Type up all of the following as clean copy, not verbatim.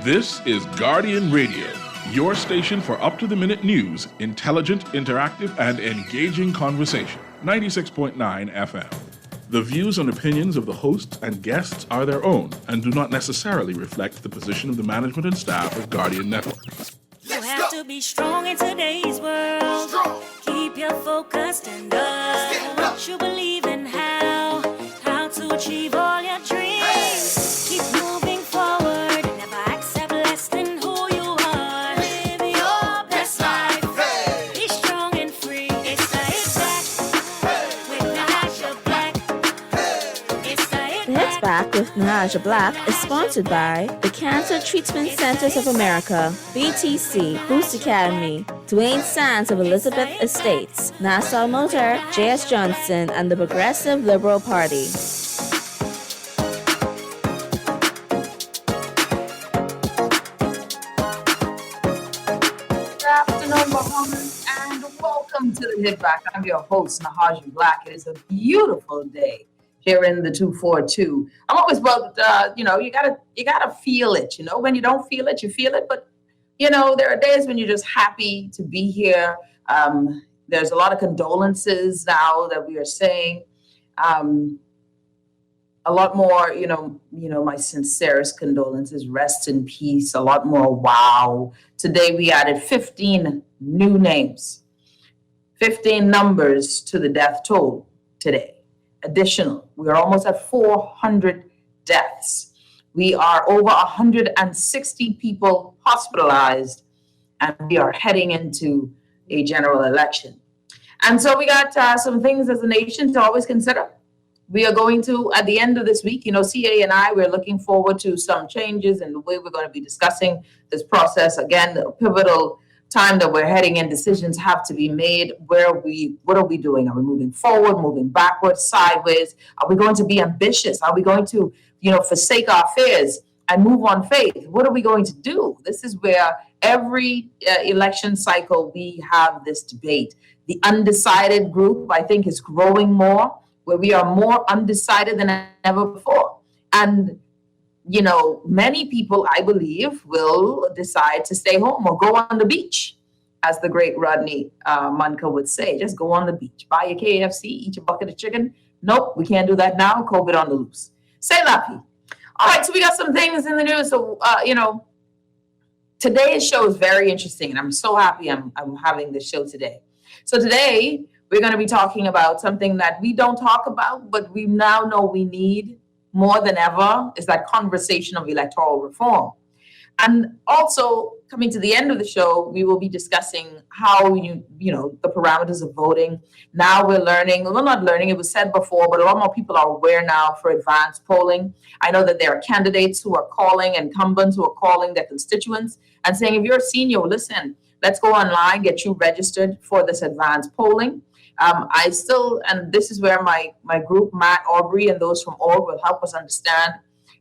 This is Guardian Radio, your station for up-to-the-minute news, intelligent, interactive, and engaging conversation. 96.9 FM. The views and opinions of the hosts and guests are their own and do not necessarily reflect the position of the management and staff of Guardian Network. You have to be strong in today's world. Strong. Keep your focus and what you believe in, how to achieve all your dreams. Hey. Keep moving forward, never accept less than who you are. Live your best life. Hey. Be strong and free. It's the Hit Back with Nahaja Black. It's the Hit Back with Nahaja Black is sponsored by the Cancer Treatment Centers of America, BTC, Boost Academy, Dwayne Sands of Elizabeth Estates, Nassau Motor, J.S. Johnson, and the Progressive Liberal Party. Good afternoon, Bahamas, and welcome to the Hit Back. I'm your host, Nahaja Black. It is a beautiful day here in the 242. I'm always about, you gotta feel it. When you don't feel it, you feel it. But, there are days when you're just happy to be here. There's a lot of condolences now that we are saying. A lot more, my sincerest condolences. Rest in peace. A lot more wow. Today we added 15 new names, 15 numbers to the death toll today. Additional, we are almost at 400 deaths. We are over 160 people hospitalized, and we are heading into a general election. And so we got some things as a nation to always consider. We are going to, at the end of this week, CA and I, we're looking forward to some changes in the way we're going to be discussing this process. Again, the pivotal time that we're heading in, decisions have to be made. What are we doing? Are we moving forward, moving backwards, sideways? Are we going to be ambitious? Are we going to, forsake our fears and move on faith? What are we going to do? This is where every election cycle we have this debate. The undecided group, I think, is growing more, where we are more undecided than ever before. And many people, I believe, will decide to stay home or go on the beach, as the great Rodney Munka would say. Just go on the beach, buy your KFC, eat your bucket of chicken. Nope, we can't do that now. COVID on the loose. Say lappy. All right, so we got some things in the news. So, today's show is very interesting, and I'm so happy I'm having this show today. So today, we're going to be talking about something that we don't talk about, but we now know we need more than ever, is that conversation of electoral reform. And also, coming to the end of the show, we will be discussing how the parameters of voting. Now we're learning, well, not learning, it was said before, but a lot more people are aware now for advanced polling. I know that there are candidates who are calling, incumbents who are calling their constituents and saying, if you're a senior, listen, let's go online, get you registered for this advanced polling. And this is where my group, Matt, Aubrey, and those from org will help us understand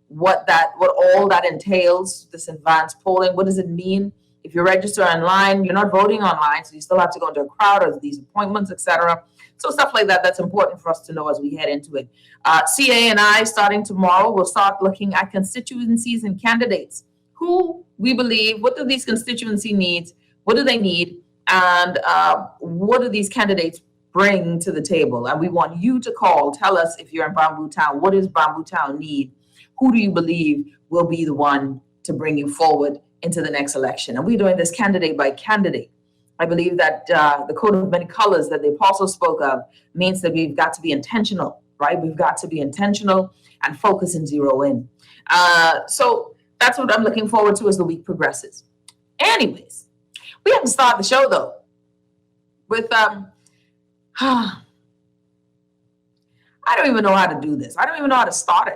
what all that entails, this advanced polling. What does it mean? If you register online, you're not voting online, so you still have to go into a crowd or these appointments, etc. So stuff like that, that's important for us to know as we head into it. CA and I, starting tomorrow, will start looking at constituencies and candidates. Who we believe, what do these constituency needs? What do they need? And what do these candidates bring to the table? And we want you to call. Tell us, if you're in Bamboo Town, what does Bamboo Town need? Who do you believe will be the one to bring you forward into the next election? And we're doing this candidate by candidate. I believe that the coat of many colors that the apostle spoke of means that we've got to be intentional, right? We've got to be intentional and focus and zero in. So that's what I'm looking forward to as the week progresses. Anyways, we have to start the show, though, with I don't even know how to do this. I don't even know how to start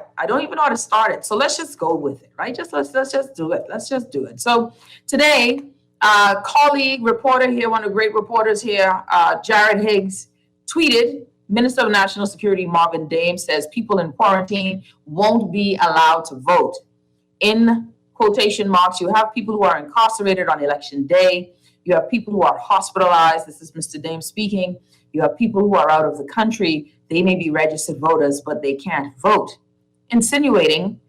it. So let's just go with it, right? Let's just do it. Let's just do it. So today, colleague, reporter here, one of the great reporters here, Jared Higgs, tweeted, Minister of National Security Marvin Dame says people in quarantine won't be allowed to vote. In quotation marks, you have people who are incarcerated on election day. You have people who are hospitalized. This is Mr. Dame speaking. You have people who are out of the country. They may be registered voters, but they can't vote, insinuating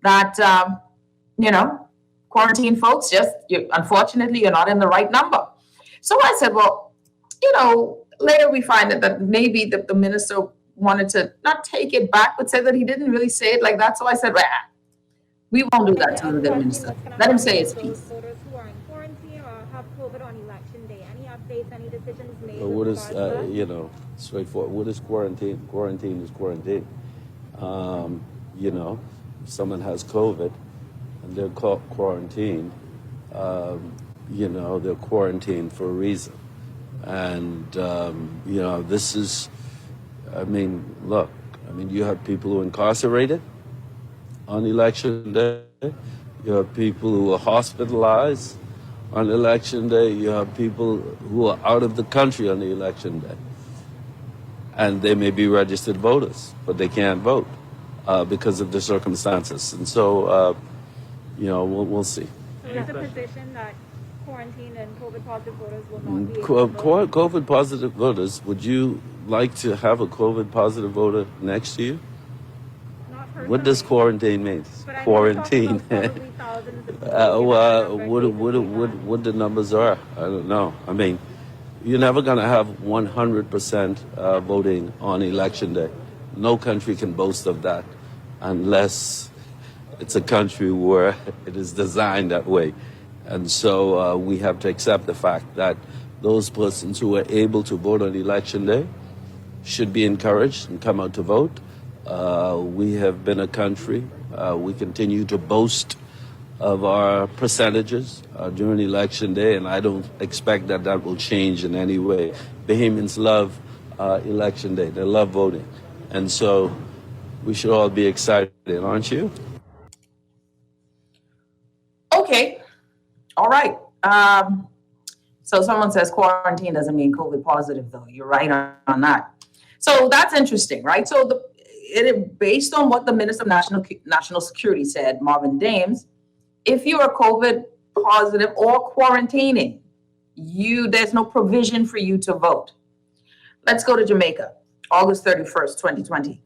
that, quarantine folks, unfortunately, you're not in the right number. So I said, well, later we find that maybe the minister wanted to not take it back, but said that he didn't really say it like that. So I said, well, we won't do that to the minister. Let him say his piece. Voters who are in quarantine or have COVID on election day. Any updates, any decisions made? What is, straightforward. What is quarantine? Quarantine is quarantine. If someone has COVID and they're quarantined, they're quarantined for a reason. And, this is, you have people who are incarcerated on election day. You have people who are hospitalized on election day. You have people who are out of the country on the election day. And they may be registered voters, but they can't vote because of the circumstances. And so, we'll see. So is the position that quarantine and COVID positive voters will not be able to vote? COVID positive voters, would you like to have a COVID positive voter next to you? Not personally. What does quarantine mean? But Quarantine. probably thousands of people. What the numbers are, I don't know. You're never going to have 100% voting on election day. No country can boast of that unless it's a country where it is designed that way. And so we have to accept the fact that those persons who are able to vote on election day should be encouraged and come out to vote. We have been a country, we continue to boast of our percentages during election day, and I don't expect that will change in any way. Bahamians love election day. They love voting. And so we should all be excited, aren't you? Okay. All right. So someone says quarantine doesn't mean COVID positive, though. You're right on that. So that's interesting, right? So based on what the Minister of National Security said, Marvin Dames, if you are COVID positive or quarantining, there's no provision for you to vote. Let's go to Jamaica, August 31st, 2020.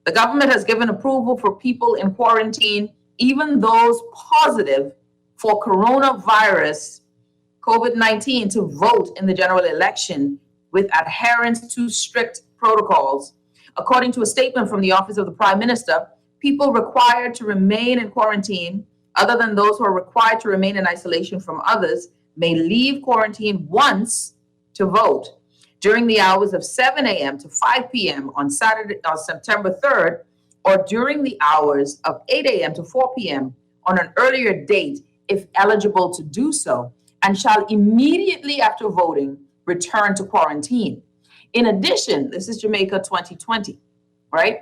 The government has given approval for people in quarantine, even those positive for coronavirus, COVID-19, to vote in the general election with adherence to strict protocols. According to a statement from the Office of the Prime Minister, people required to remain in quarantine, other than those who are required to remain in isolation from others, may leave quarantine once to vote during the hours of 7 a.m. to 5 p.m. on September 3rd, or during the hours of 8 a.m. to 4 p.m. on an earlier date, if eligible to do so, and shall immediately after voting return to quarantine. In addition, this is Jamaica 2020, right?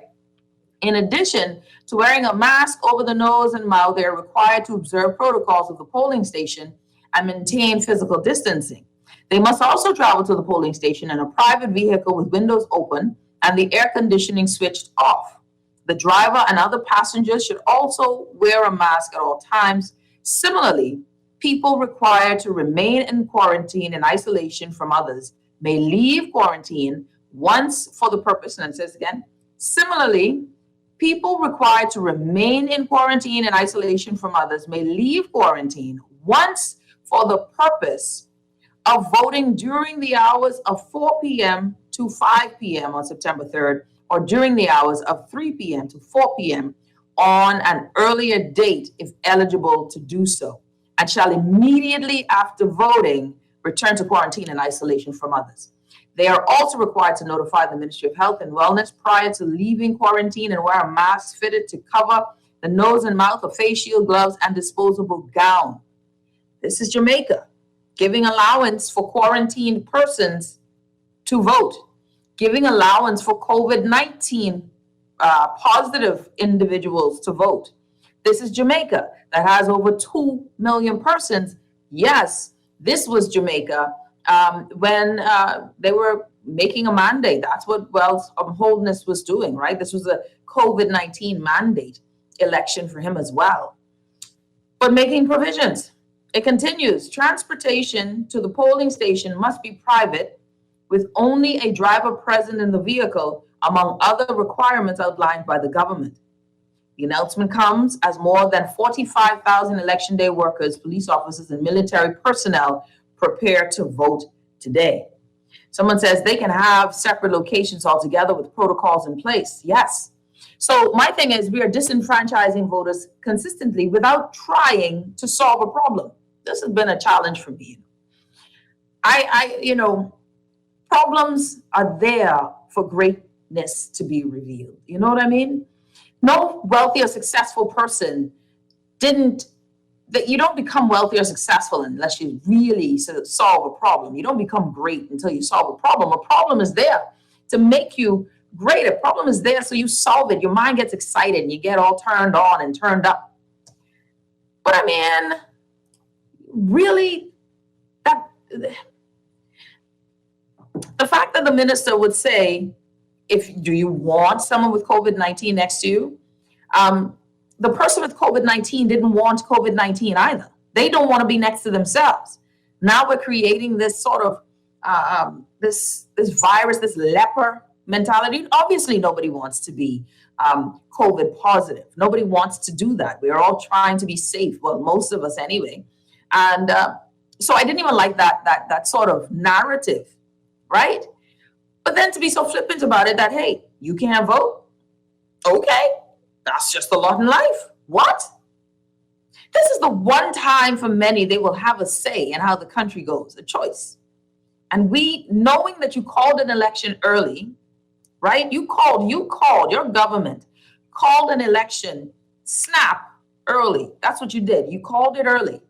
In addition to wearing a mask over the nose and mouth, they are required to observe protocols of the polling station and maintain physical distancing. They must also travel to the polling station in a private vehicle with windows open and the air conditioning switched off. The driver and other passengers should also wear a mask at all times. Similarly, people required to remain in quarantine and isolation from others may leave quarantine once for the purpose, and it says again, similarly, people required to remain in quarantine and isolation from others may leave quarantine once for the purpose of voting during the hours of 4 p.m. to 5 p.m. on September 3rd, or during the hours of 3 p.m. to 4 p.m. on an earlier date if eligible to do so, and shall immediately after voting return to quarantine and isolation from others. They are also required to notify the Ministry of Health and Wellness prior to leaving quarantine and wear a mask fitted to cover the nose and mouth, a face shield, gloves, and disposable gown. This is Jamaica, giving allowance for quarantined persons to vote, giving allowance for COVID-19 positive individuals to vote. This is Jamaica that has over 2 million persons. Yes, this was Jamaica when they were making a mandate. That's what Wells Holdness was doing, right? This was a COVID-19 mandate election for him as well. But making provisions. It continues. Transportation to the polling station must be private with only a driver present in the vehicle, among other requirements outlined by the government. The announcement comes as more than 45,000 election day workers, police officers, and military personnel prepare to vote today. Someone says they can have separate locations altogether with protocols in place. Yes. So my thing is, we are disenfranchising voters consistently without trying to solve a problem. This has been a challenge for me. Problems are there for greatness to be revealed. You know what I mean? No wealthy or successful person you don't become wealthy or successful unless you really sort of solve a problem. You don't become great until you solve a problem. A problem is there to make you great. A problem is there so you solve it. Your mind gets excited and you get all turned on and turned up. But I mean, really, the fact that the minister would say, do you want someone with COVID-19 next to you? The person with COVID-19 didn't want COVID-19 either. They don't want to be next to themselves. Now we're creating this sort of this virus, this leper mentality. Obviously, nobody wants to be COVID positive. Nobody wants to do that. We're all trying to be safe. Well, most of us anyway. And so I didn't even like that sort of narrative, right? But then to be so flippant about it that, hey, you can't vote? Okay, that's just the lot in life. What? This is the one time for many they will have a say in how the country goes, a choice. And we, knowing that you called an election early, right? You called, your government called an election snap early. That's what you did. You called it early.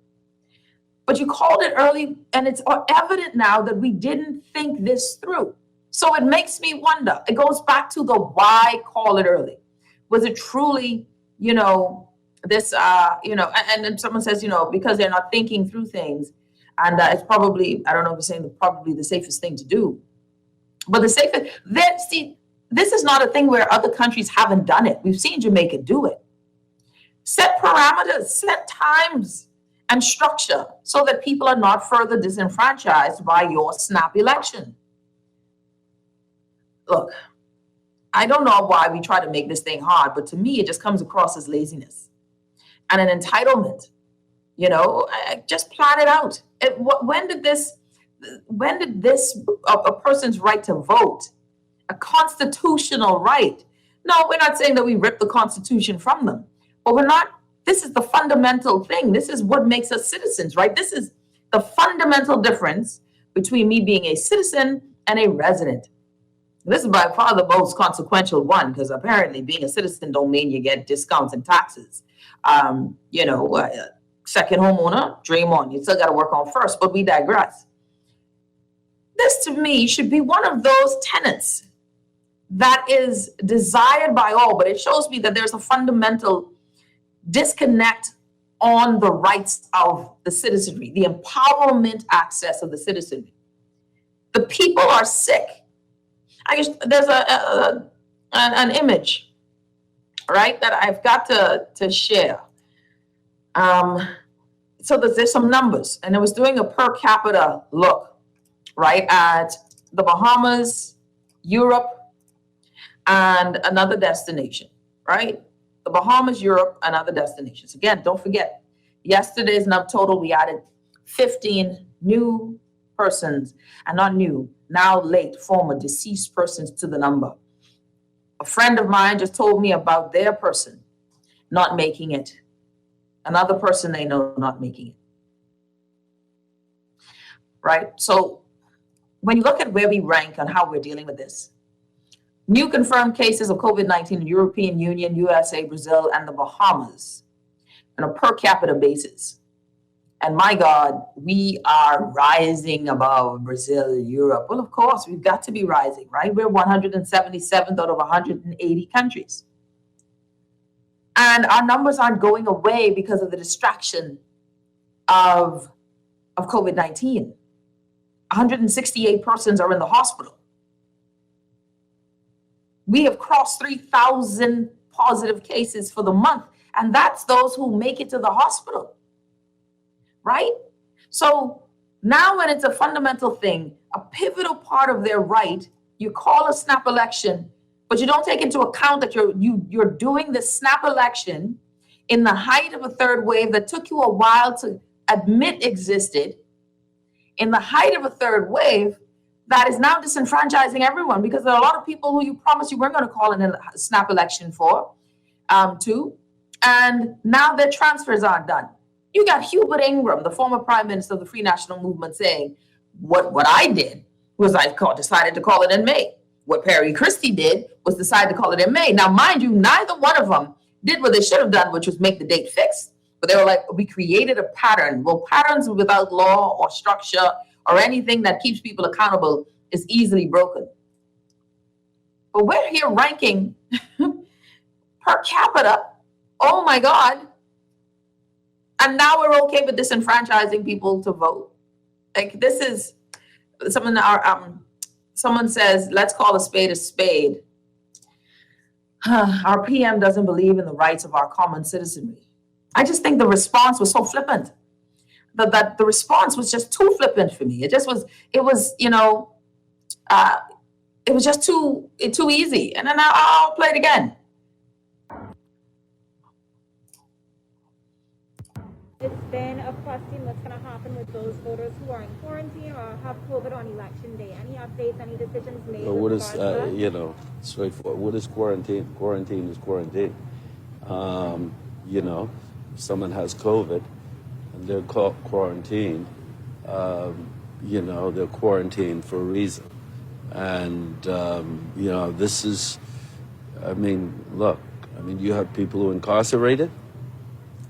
But you called it early, and it's evident now that we didn't think this through. So it makes me wonder. It goes back to the why call it early. Was it truly, this, and then someone says, because they're not thinking through things. And it's probably, I don't know if you're saying probably the safest thing to do. But the safest, this is not a thing where other countries haven't done it. We've seen Jamaica do it. Set parameters, set times and structure so that people are not further disenfranchised by your snap election. Look, I don't know why we try to make this thing hard, but to me, it just comes across as laziness and an entitlement. Just plan it out. When did this, a person's right to vote, a constitutional right? No, we're not saying that we rip the Constitution from them, but this is the fundamental thing. This is what makes us citizens, right? This is the fundamental difference between me being a citizen and a resident. This is by far the most consequential one, because apparently being a citizen don't mean you get discounts and taxes. Second homeowner, dream on. You still got to work on first, but we digress. This to me should be one of those tenets that is desired by all, but it shows me that there's a fundamental disconnect on the rights of the citizenry, the empowerment access of the citizenry. The people are sick. There's an image, right, that I've got to share. So there's some numbers, and I was doing a per capita look, right, at the Bahamas, Europe, and another destination, right? The Bahamas, Europe, and other destinations. Again, don't forget, yesterday's total, we added 15 new persons, and not new, now late, former deceased persons to the number. A friend of mine just told me about their person not making it. Another person they know not making it. Right? So when you look at where we rank on how we're dealing with this, new confirmed cases of COVID-19 in European Union, USA, Brazil, and the Bahamas on a per capita basis. And my God, we are rising above Brazil, Europe. Well, of course, we've got to be rising, right? We're 177th out of 180 countries. And our numbers aren't going away because of the distraction of COVID-19. 168 persons are in the hospital. We have crossed 3,000 positive cases for the month, and that's those who make it to the hospital, right? So now when it's a fundamental thing, a pivotal part of their right, you call a snap election, But you don't take into account that you're doing this snap election in the height of a third wave that took you a while to admit existed, in the height of a third wave that is now disenfranchising everyone, because there are a lot of people who you promised you weren't going to call in a snap election to, and now their transfers aren't done. You got Hubert Ingram, the former prime minister of the Free National Movement, saying, what I did was decided to call it in May. What Perry Christie did was decide to call it in May. Now, mind you, neither one of them did what they should have done, which was make the date fixed. But they were like, we created a pattern. Well, patterns without law or structure or anything that keeps people accountable is easily broken. But we're here ranking per capita. Oh my God. And now we're okay with disenfranchising people to vote. Like, this is someone says, let's call a spade a spade. Our PM doesn't believe in the rights of our common citizenry. I just think the response was so flippant. That the response was just too flippant for me. It was just too easy. And then I'll play it again. It's been a question what's going to happen with those voters who are in quarantine or have COVID on election day. Any updates, any decisions made? What is, straightforward. What is quarantine? Quarantine is quarantine. If someone has COVID and they're quarantined, they're quarantined for a reason. And, this is, you have people who are incarcerated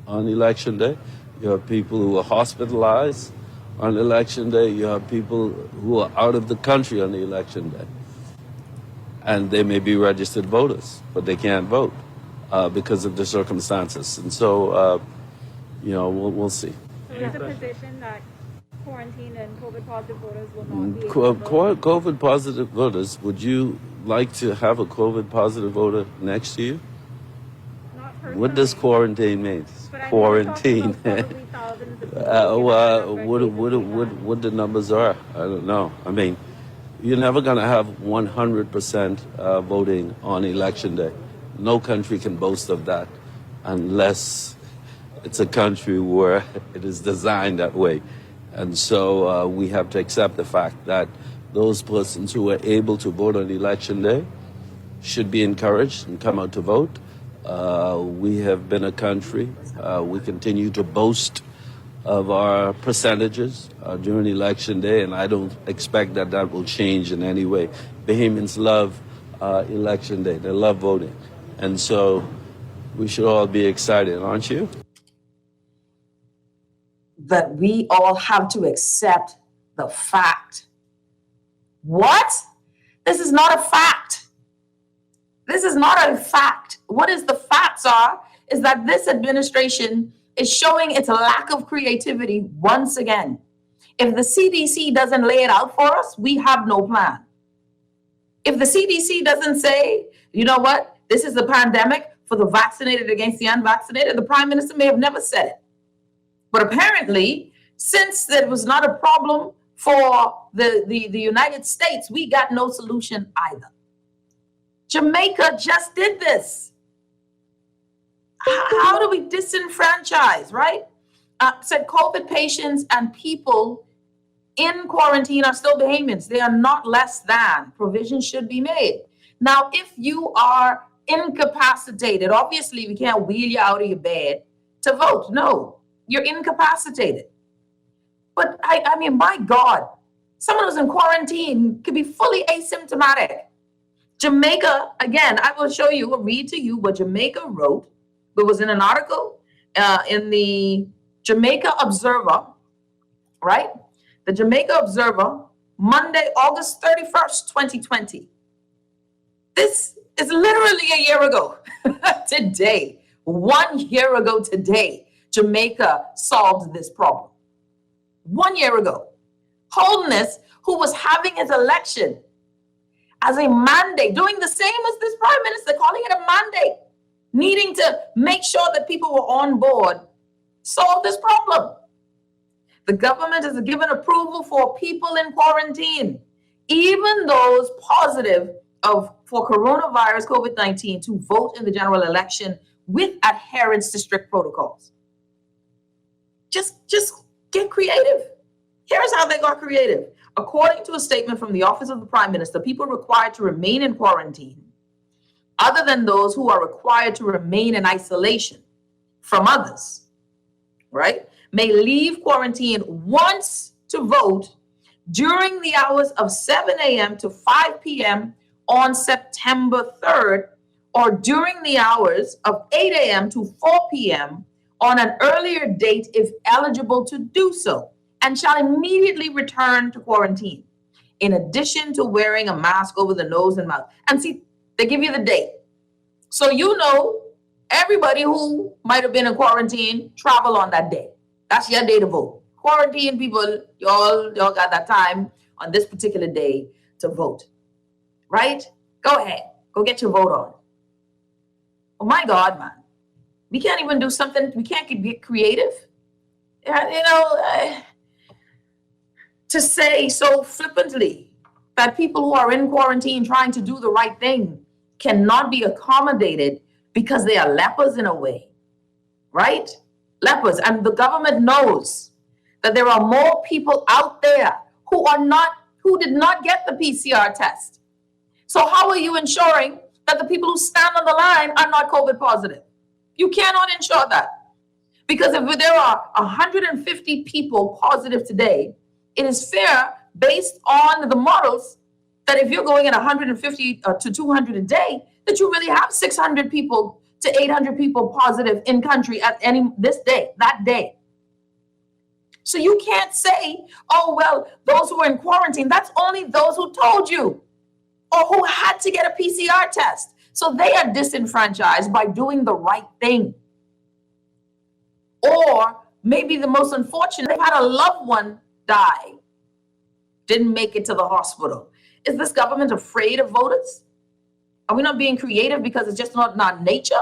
on election day. You have people who are hospitalized on election day. You have people who are out of the country on the election day. And they may be registered voters, but they can't vote because of the circumstances. And so, we'll see. So is the position that quarantine and COVID positive voters will not be able to vote? COVID positive voters, would you like to have a COVID positive voter next to you? Not personally. What does quarantine mean? But Quarantine. What the numbers are, I don't know. You're never going to have 100% voting on election day. No country can boast of that unless it's a country where it is designed that way. And so we have to accept the fact that those persons who are able to vote on election day should be encouraged and come out to vote. We have been a country, we continue to boast of our percentages during election day, and I don't expect that will change in any way. Bahamians love election day. They love voting. And so we should all be excited, aren't you? That we all have to accept the fact. What? This is not a fact. This is not a fact. What is the facts are is that this administration is showing its lack of creativity once again. If the CDC doesn't lay it out for us, we have no plan. If the CDC doesn't say, you know what, this is the pandemic for the vaccinated against the unvaccinated, the prime minister may have never said it. But apparently, since that was not a problem for the United States, we got no solution either. Jamaica just did this. How do we disenfranchise, right? Said COVID patients and people in quarantine are still Bahamians. They are not less than. Provision should be made. Now, if you are incapacitated, obviously we can't wheel you out of your bed to vote. No, you're incapacitated. But I mean, my God, someone who's in quarantine could be fully asymptomatic. Jamaica, again, I will show you, read to you what Jamaica wrote. It was in an article in the Jamaica Observer, right? The Jamaica Observer, Monday, August 31st, 2020. This is literally a year ago today. 1 year ago today, Jamaica solved this problem. 1 year ago. Holiness, who was having his election as a mandate, doing the same as this prime minister, calling it a mandate, needing to make sure that people were on board, solve this problem. The government has given approval for people in quarantine, even those positive for coronavirus COVID-19 to vote in the general election with adherence to strict protocols. Just get creative. Here's how they got creative. According to a statement from the Office of the Prime Minister, people required to remain in quarantine, other than those who are required to remain in isolation from others, right, may leave quarantine once to vote during the hours of 7 a.m. to 5 p.m. on September 3rd, or during the hours of 8 a.m. to 4 p.m. on an earlier date if eligible to do so, and shall immediately return to quarantine, in addition to wearing a mask over the nose and mouth. And see, they give you the date. So you know everybody who might have been in quarantine, travel on that day. That's your day to vote. Quarantine people, y'all got that time on this particular day to vote, right? Go ahead, go get your vote on. Oh my God, man. We can't even do something, we can't get creative. To say so flippantly that people who are in quarantine trying to do the right thing cannot be accommodated because they are lepers in a way, right? Lepers. And the government knows that there are more people out there who did not get the PCR test. So how are you ensuring that the people who stand on the line are not COVID positive? You cannot ensure that. Because if there are 150 people positive today, it is fair, based on the models, that if you're going at 150 to 200 a day, that you really have 600 people to 800 people positive in country at that day. So you can't say, oh, well, those who are in quarantine, that's only those who told you or who had to get a PCR test. So they are disenfranchised by doing the right thing. Or maybe the most unfortunate, they've had a loved one die, didn't make it to the hospital. Is this government afraid of voters? Are we not being creative because it's just not in our nature?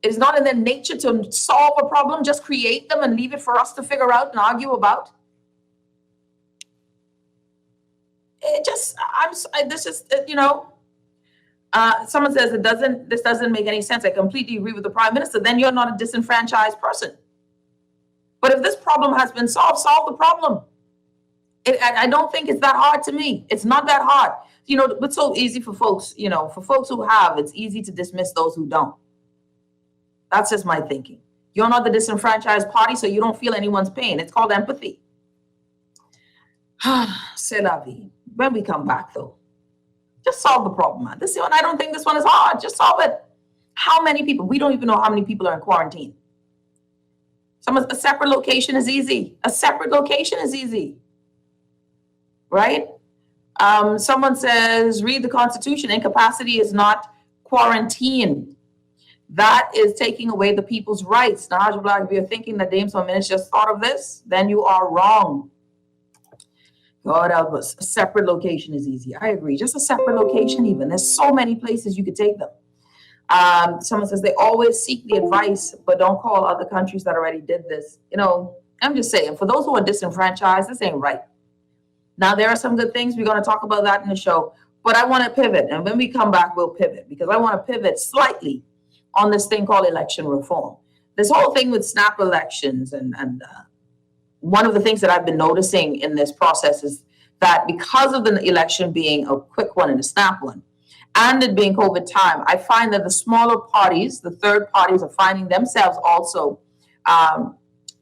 It is not in their nature to solve a problem, just create them and leave it for us to figure out and argue about. Someone says this doesn't make any sense. I completely agree with the Prime Minister. Then you're not a disenfranchised person. But if this problem has been solved, solve the problem. I don't think it's that hard to me. It's not that hard. It's so easy for folks, for folks who have, it's easy to dismiss those who don't. That's just my thinking. You're not the disenfranchised party, so you don't feel anyone's pain. It's called empathy. C'est la vie. When we come back, though, just solve the problem, man. This one, I don't think this one is hard. Just solve it. How many people? We don't even know how many people are in quarantine. A separate location is easy. A separate location is easy. Right? Someone says, read the Constitution. Incapacity is not quarantine. That is taking away the people's rights. Nahaja Black, if you're thinking that Dame Minutes just thought of this, then you are wrong. God help us. A separate location is easy. I agree. Just a separate location even. There's so many places you could take them. Someone says they always seek the advice, but don't call other countries that already did this. I'm just saying, for those who are disenfranchised, this ain't right. Now, there are some good things. We're going to talk about that in the show. But I want to pivot. And when we come back, we'll pivot. Because I want to pivot slightly on this thing called election reform. This whole thing with snap elections. And one of the things that I've been noticing in this process is that because of the election being a quick one and a snap one, and it being COVID time, I find that the smaller parties, the third parties, are finding themselves also,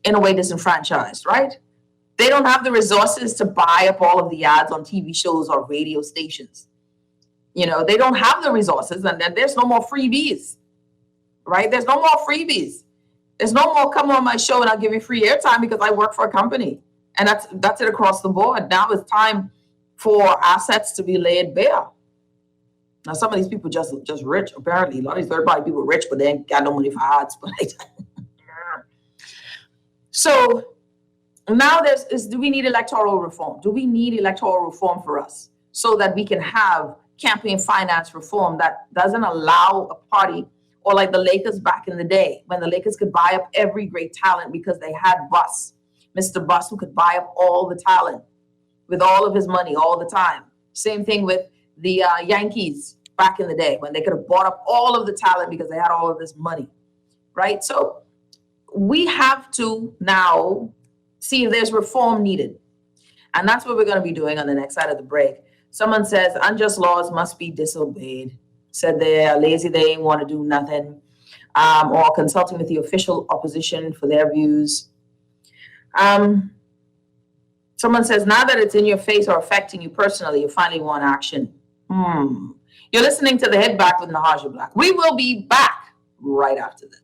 in a way, disenfranchised, right? They don't have the resources to buy up all of the ads on TV shows or radio stations. They don't have the resources, and then there's no more freebies, right? There's no more freebies. There's no more come on my show and I'll give you free airtime because I work for a company. And that's it across the board. Now it's time for assets to be laid bare. Now, some of these people just rich, apparently. A lot of these third-party people are rich, but they ain't got no money for ads. So now do we need electoral reform? Do we need electoral reform for us so that we can have campaign finance reform that doesn't allow a party, or like the Lakers back in the day, when the Lakers could buy up every great talent because they had Mr. Bus, who could buy up all the talent with all of his money all the time. Same thing with the Yankees back in the day when they could have bought up all of the talent because they had all of this money, right? So we have to now see if there's reform needed. And that's what we're going to be doing on the next side of the break. Someone says unjust laws must be disobeyed. Said they're lazy, they ain't want to do nothing, or consulting with the official opposition for their views. Someone says, now that it's in your face or affecting you personally, you finally want action. You're listening to The Hit Back with Nahaja Black. We will be back right after this.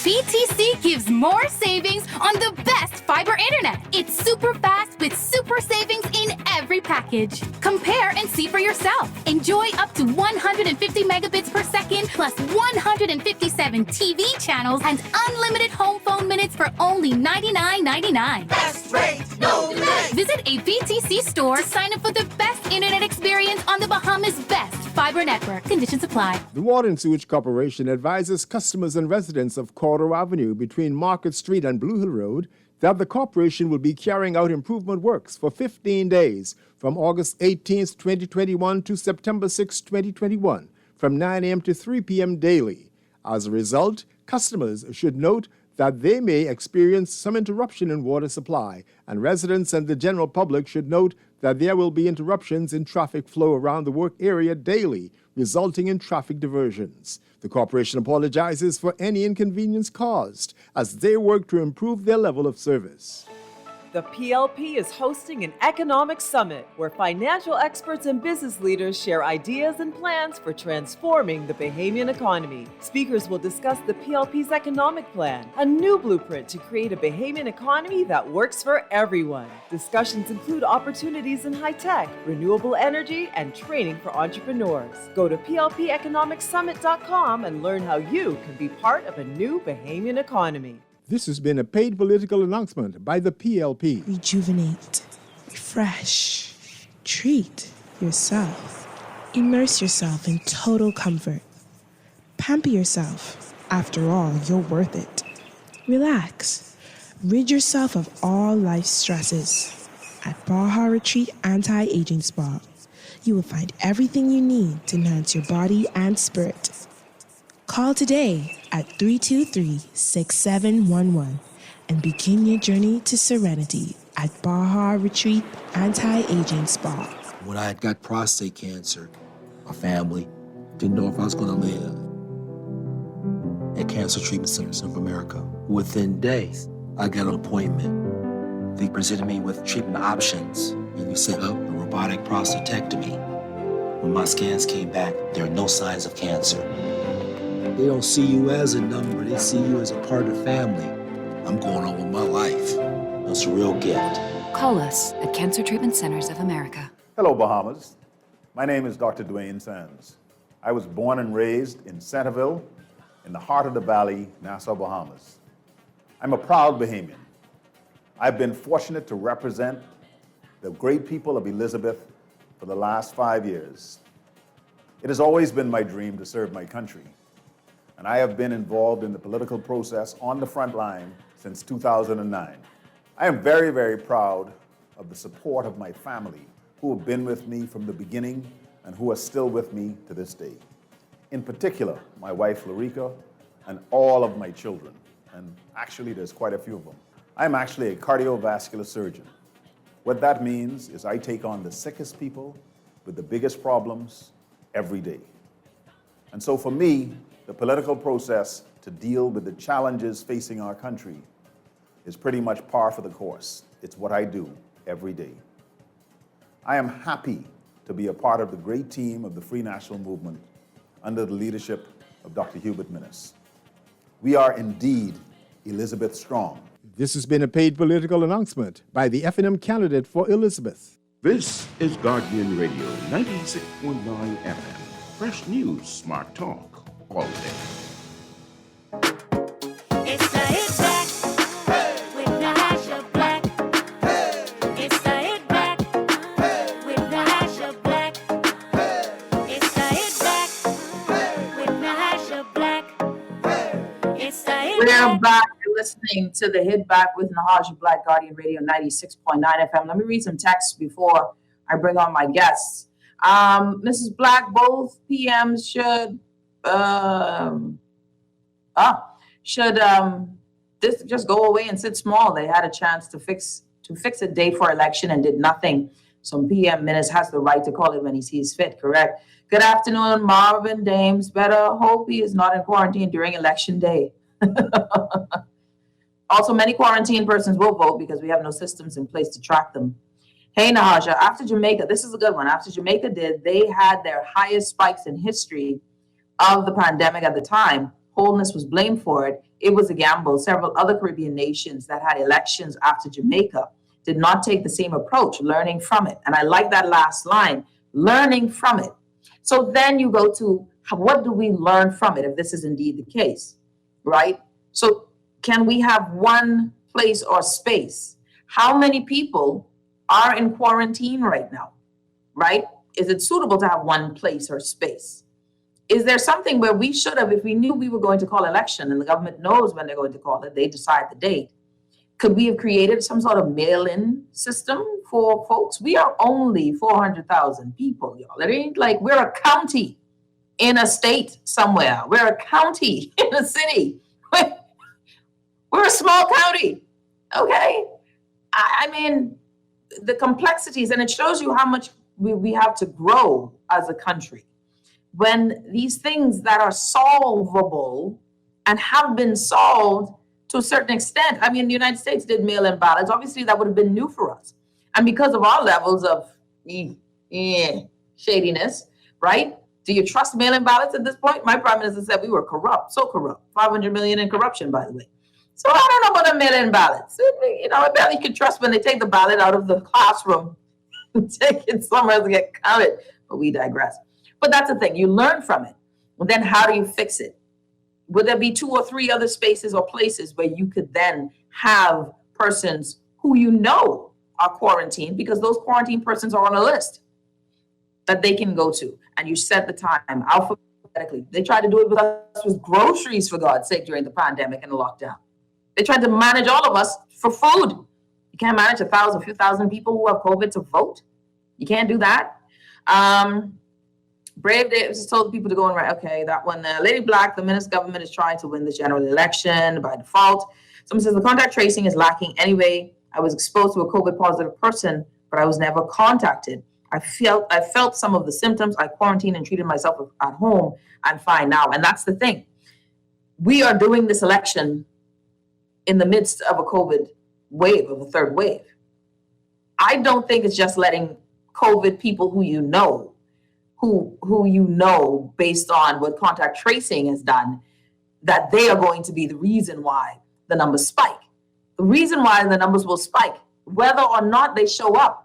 BTC gives more savings on the best fiber internet. It's super fast with super savings in every package. Compare and see for yourself. Enjoy up to 150 megabits per second plus 157 TV channels and unlimited home phone minutes for only $99.99. Best rate, no delay. Visit a BTC store to sign up for the best internet experience on the Bahamas' best fiber network. Conditions apply. The Water and Sewage Corporation advises customers and residents of Cordero Avenue between Market Street and Blue Hill Road that the corporation will be carrying out improvement works for 15 days from August 18, 2021 to September 6, 2021 from 9 a.m. to 3 p.m. daily. As a result, customers should note that they may experience some interruption in water supply, and residents and the general public should note that there will be interruptions in traffic flow around the work area daily, resulting in traffic diversions. The corporation apologizes for any inconvenience caused as they work to improve their level of service. The PLP is hosting an economic summit where financial experts and business leaders share ideas and plans for transforming the Bahamian economy. Speakers will discuss the PLP's economic plan, a new blueprint to create a Bahamian economy that works for everyone. Discussions include opportunities in high-tech, renewable energy, and training for entrepreneurs. Go to plpeconomicsummit.com and learn how you can be part of a new Bahamian economy. This has been a paid political announcement by the PLP. Rejuvenate, refresh, treat yourself. Immerse yourself in total comfort. Pamper yourself. After all, you're worth it. Relax. Rid yourself of all life's stresses. At Baja Retreat Anti-Aging Spa, you will find everything you need to enhance your body and spirit. Call today at 323-6711 and begin your journey to serenity at Baja Retreat Anti-Aging Spa. When I got prostate cancer, my family didn't know if I was going to live. At Cancer Treatment Centers of America, within days, I got an appointment. They presented me with treatment options, and we set up a robotic prostatectomy. When my scans came back, there are no signs of cancer. They don't see you as a number, they see you as a part of the family. I'm going on with my life. That's a real gift. Call us at Cancer Treatment Centers of America. Hello, Bahamas. My name is Dr. Dwayne Sands. I was born and raised in Centerville, in the heart of the valley, Nassau, Bahamas. I'm a proud Bahamian. I've been fortunate to represent the great people of Elizabeth for the last 5 years. It has always been my dream to serve my country, and I have been involved in the political process on the front line since 2009. I am very, very proud of the support of my family, who have been with me from the beginning and who are still with me to this day. In particular, my wife, Lorica, and all of my children, and actually there's quite a few of them. I'm actually a cardiovascular surgeon. What that means is I take on the sickest people with the biggest problems every day. And so for me, the political process to deal with the challenges facing our country is pretty much par for the course. It's what I do every day. I am happy to be a part of the great team of the Free National Movement under the leadership of Dr. Hubert Minnis. We are indeed Elizabeth Strong. This has been a paid political announcement by the FNM candidate for Elizabeth. This is Guardian Radio 96.9 FM. Fresh news, smart talk, all day. It's the Hit Back. We're back. You're listening to the Hit Back with Nahaja, Black Guardian Radio 96.9 FM. Let me read some texts before I bring on my guests. Mrs. Black, both PMs should this just go away and sit small. They had a chance to fix a date for election and did nothing. Some PM minister has the right to call it when he sees fit, correct? Good afternoon, Marvin Dames. Better hope he is not in quarantine during election day. Also, many quarantined persons will vote because we have no systems in place to track them. Hey, Nahaja, after Jamaica, this is a good one. After Jamaica they had their highest spikes in history of the pandemic at the time. Wholeness was blamed for it. It was a gamble. Several other Caribbean nations that had elections after Jamaica did not take the same approach, learning from it. And I like that last line, learning from it. So then you go to, what do we learn from it if this is indeed the case, right? So can we have one place or space? How many people are in quarantine right now, right? Is it suitable to have one place or space? Is there something where we should have, if we knew we were going to call election and the government knows when they're going to call it, they decide the date, could we have created some sort of mail-in system for folks? We are only 400,000 people, y'all. It ain't like we're a county in a state somewhere. We're a county in a city. We're a small county, okay? I mean, the complexities, and it shows you how much we have to grow as a country. When these things that are solvable and have been solved to a certain extent, I mean, the United States did mail-in ballots. Obviously, that would have been new for us. And because of our levels of shadiness, right? Do you trust mail-in ballots at this point? My prime minister said we were corrupt, so corrupt. 500 million in corruption, by the way. So I don't know about the mail-in ballots. You know, I barely can trust when they take the ballot out of the classroom and take it somewhere to get counted. But we digress. But that's the thing. You learn from it. And then how do you fix it? Would there be 2 or 3 other spaces or places where you could then have persons who you know are quarantined, because those quarantined persons are on a list that they can go to, and you set the time alphabetically. They tried to do it with us with groceries, for God's sake, during the pandemic and the lockdown. They tried to manage all of us for food. You can't manage a few thousand people who have COVID to vote. You can't do that. Brave Davis told people to go and write, okay, that one there. Lady Black, the Minister government is trying to win this general election by default. Someone says the contact tracing is lacking anyway. I was exposed to a COVID positive person, but I was never contacted. I felt some of the symptoms. I quarantined and treated myself at home. I'm fine now. And that's the thing. We are doing this election in the midst of a COVID wave, of a third wave. I don't think it's just letting COVID people who you know based on what contact tracing has done, that they are going to be the reason why the numbers spike. The reason why the numbers will spike, whether or not they show up,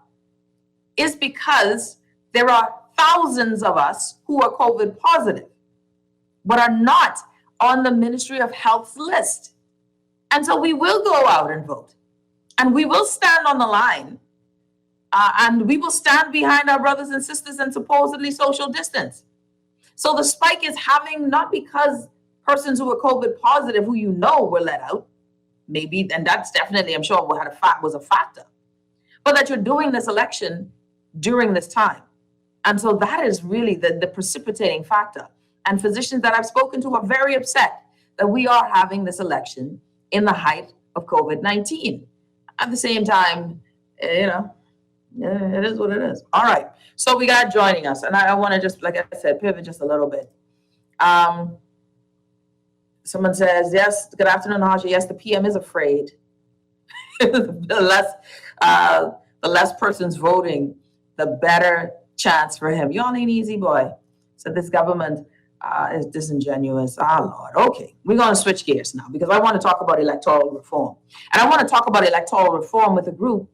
is because there are thousands of us who are COVID positive, but are not on the Ministry of Health's list. And so we will go out and vote, and we will stand on the line, and we will stand behind our brothers and sisters and supposedly social distance. So the spike is having, not because persons who are COVID positive, who you know were let out, maybe, and that's definitely, I'm sure, was a factor, but that you're doing this election during this time. And so that is really the precipitating factor. And physicians that I've spoken to are very upset that we are having this election in the height of COVID-19. At the same time, it is what it is. All right. So we got joining us. And I want to just, like I said, pivot just a little bit. Someone says, yes, good afternoon, Nahaja. Yes, the PM is afraid. the less persons voting, the better chance for him. Y'all ain't easy, boy. So this government is disingenuous. Lord. Okay, we're going to switch gears now because I want to talk about electoral reform. And I want to talk about electoral reform with a group,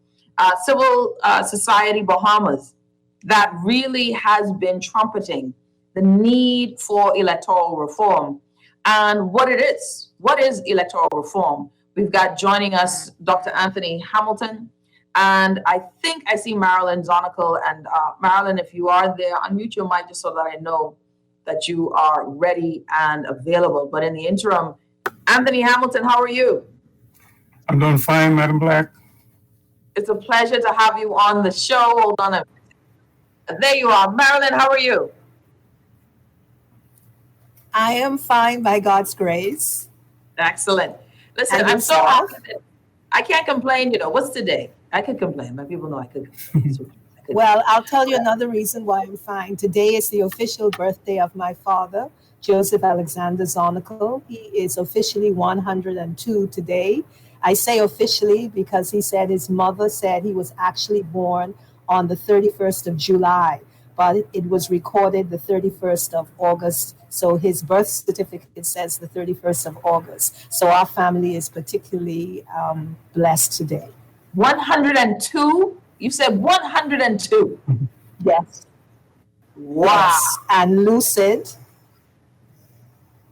Civil Society Bahamas, that really has been trumpeting the need for electoral reform and what it is. What is electoral reform? We've got joining us Dr. Anthony Hamilton, and I think I see Marilyn Zonical. And Marilyn, if you are there, unmute your mic just so that I know that you are ready and available. But in the interim, Anthony Hamilton, how are you? I'm doing fine, Madam Black. It's a pleasure to have you on the show. Hold on a minute. There you are. Marilyn, how are you? I am fine by God's grace. Excellent. Listen, And I'm so yourself? happy that I can't complain. What's today? I could complain. My people know I could. Well, I'll tell you another reason why I'm fine. Today is the official birthday of my father, Joseph Alexander Zonical. He is officially 102 today. I say officially because he said his mother said he was actually born on the 31st of July, but it was recorded the 31st of August. So his birth certificate says the 31st of August. So our family is particularly blessed today. 102? You said 102. Yes. Wow. Yes. And lucid.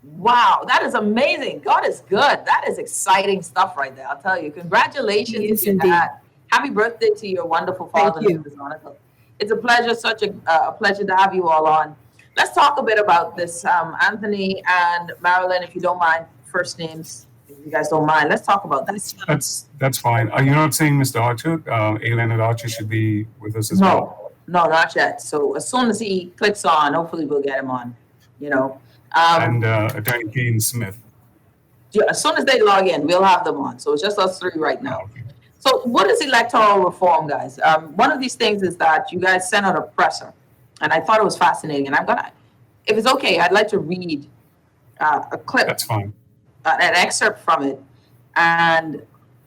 Wow, that is amazing. God is good. That is exciting stuff right there. I'll tell you. Congratulations. He is to indeed. that. Happy birthday to your wonderful father, Thank you. Mr. Zonical. It's a pleasure, such a pleasure to have you all on. Let's talk a bit about this. Anthony and Marilyn, if you don't mind, first names, if you guys don't mind, let's talk about this. That's fine. Are you not saying Mr. Archer, A. Leonard Archer, should be with us as well? No, not yet. So as soon as he clicks on, hopefully we'll get him on, And Attorney Kane Smith. Yeah, as soon as they log in, we'll have them on. So it's just us three right now. So what is electoral reform, guys? One of these things is that you guys sent out a presser, and I thought it was fascinating. And if it's okay, I'd like to read a clip. That's fine. An excerpt from it. And,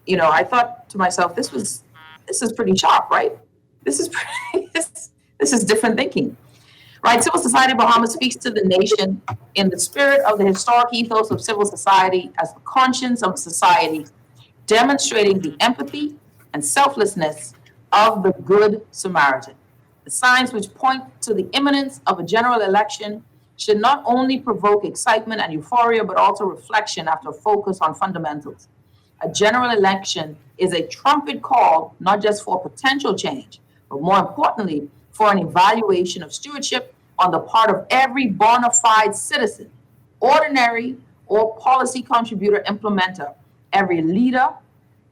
I thought to myself, this is pretty sharp, right? This is different thinking. Right, Civil Society of Bahamas speaks to the nation in the spirit of the historic ethos of civil society as the conscience of society, demonstrating the empathy and selflessness of the Good Samaritan. The signs which point to the imminence of a general election should not only provoke excitement and euphoria, but also reflection after a focus on fundamentals. A general election is a trumpet call, not just for potential change, but more importantly, for an evaluation of stewardship on the part of every bona fide citizen, ordinary or policy contributor implementer, every leader,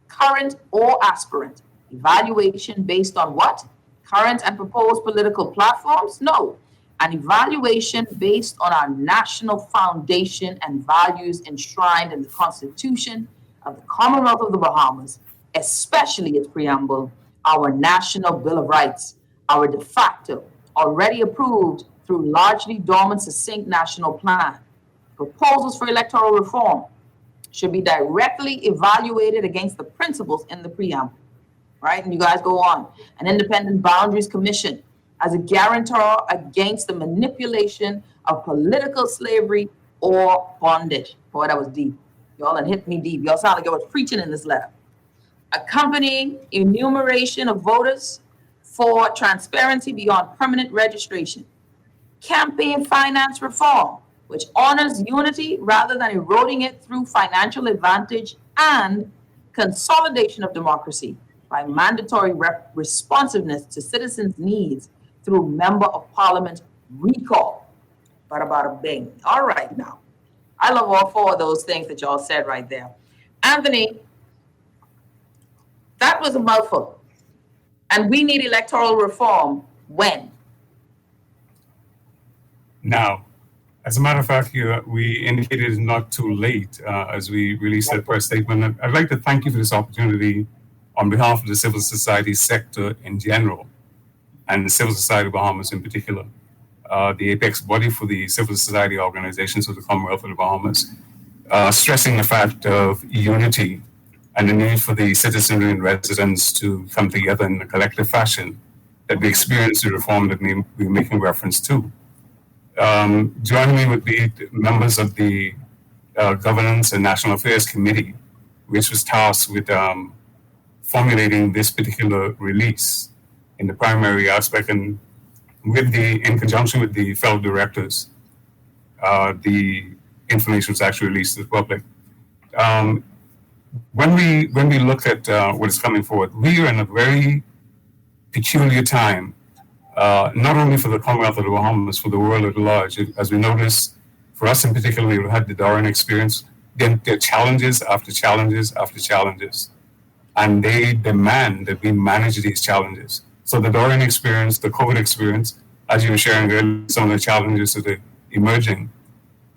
current or aspirant. Evaluation based on what? Current and proposed political platforms? No. An evaluation based on our national foundation and values enshrined in the Constitution of the Commonwealth of the Bahamas, especially its preamble, our National Bill of Rights, our de facto, already approved through largely dormant, succinct national plan. Proposals for electoral reform should be directly evaluated against the principles in the preamble, right? And you guys go on. An independent boundaries commission as a guarantor against the manipulation of political slavery or bondage. Boy, that was deep. Y'all done hit me deep. Y'all sound like I was preaching in this letter. Accompanying enumeration of voters for transparency beyond permanent registration. Campaign finance reform, which honors unity rather than eroding it through financial advantage, and consolidation of democracy by mandatory responsiveness to citizens' needs through member of parliament recall. Bada bada bing. All right now. I love all four of those things that y'all said right there. Anthony, that was a mouthful. And we need electoral reform when? Now, as a matter of fact, we indicated it's not too late as we released that press statement. I'd like to thank you for this opportunity on behalf of the civil society sector in general, and the Civil Society of Bahamas in particular, the apex body for the civil society organizations of the Commonwealth of the Bahamas, stressing the fact of unity and the need for the citizenry and residents to come together in a collective fashion that we experience the reform that we're making reference to. Joining me would be members of the Governance and National Affairs Committee, which was tasked with formulating this particular release in the primary aspect, and in conjunction with the fellow directors, the information was actually released to the public. When we look at what is coming forward, we are in a very peculiar time, not only for the Commonwealth of the Bahamas, for the world at large. As we notice, for us in particular, we've had the Darwin experience, There are challenges after challenges after challenges, and they demand that we manage these challenges. So the Dorian experience, the COVID experience, as you were sharing earlier, some of the challenges that are emerging,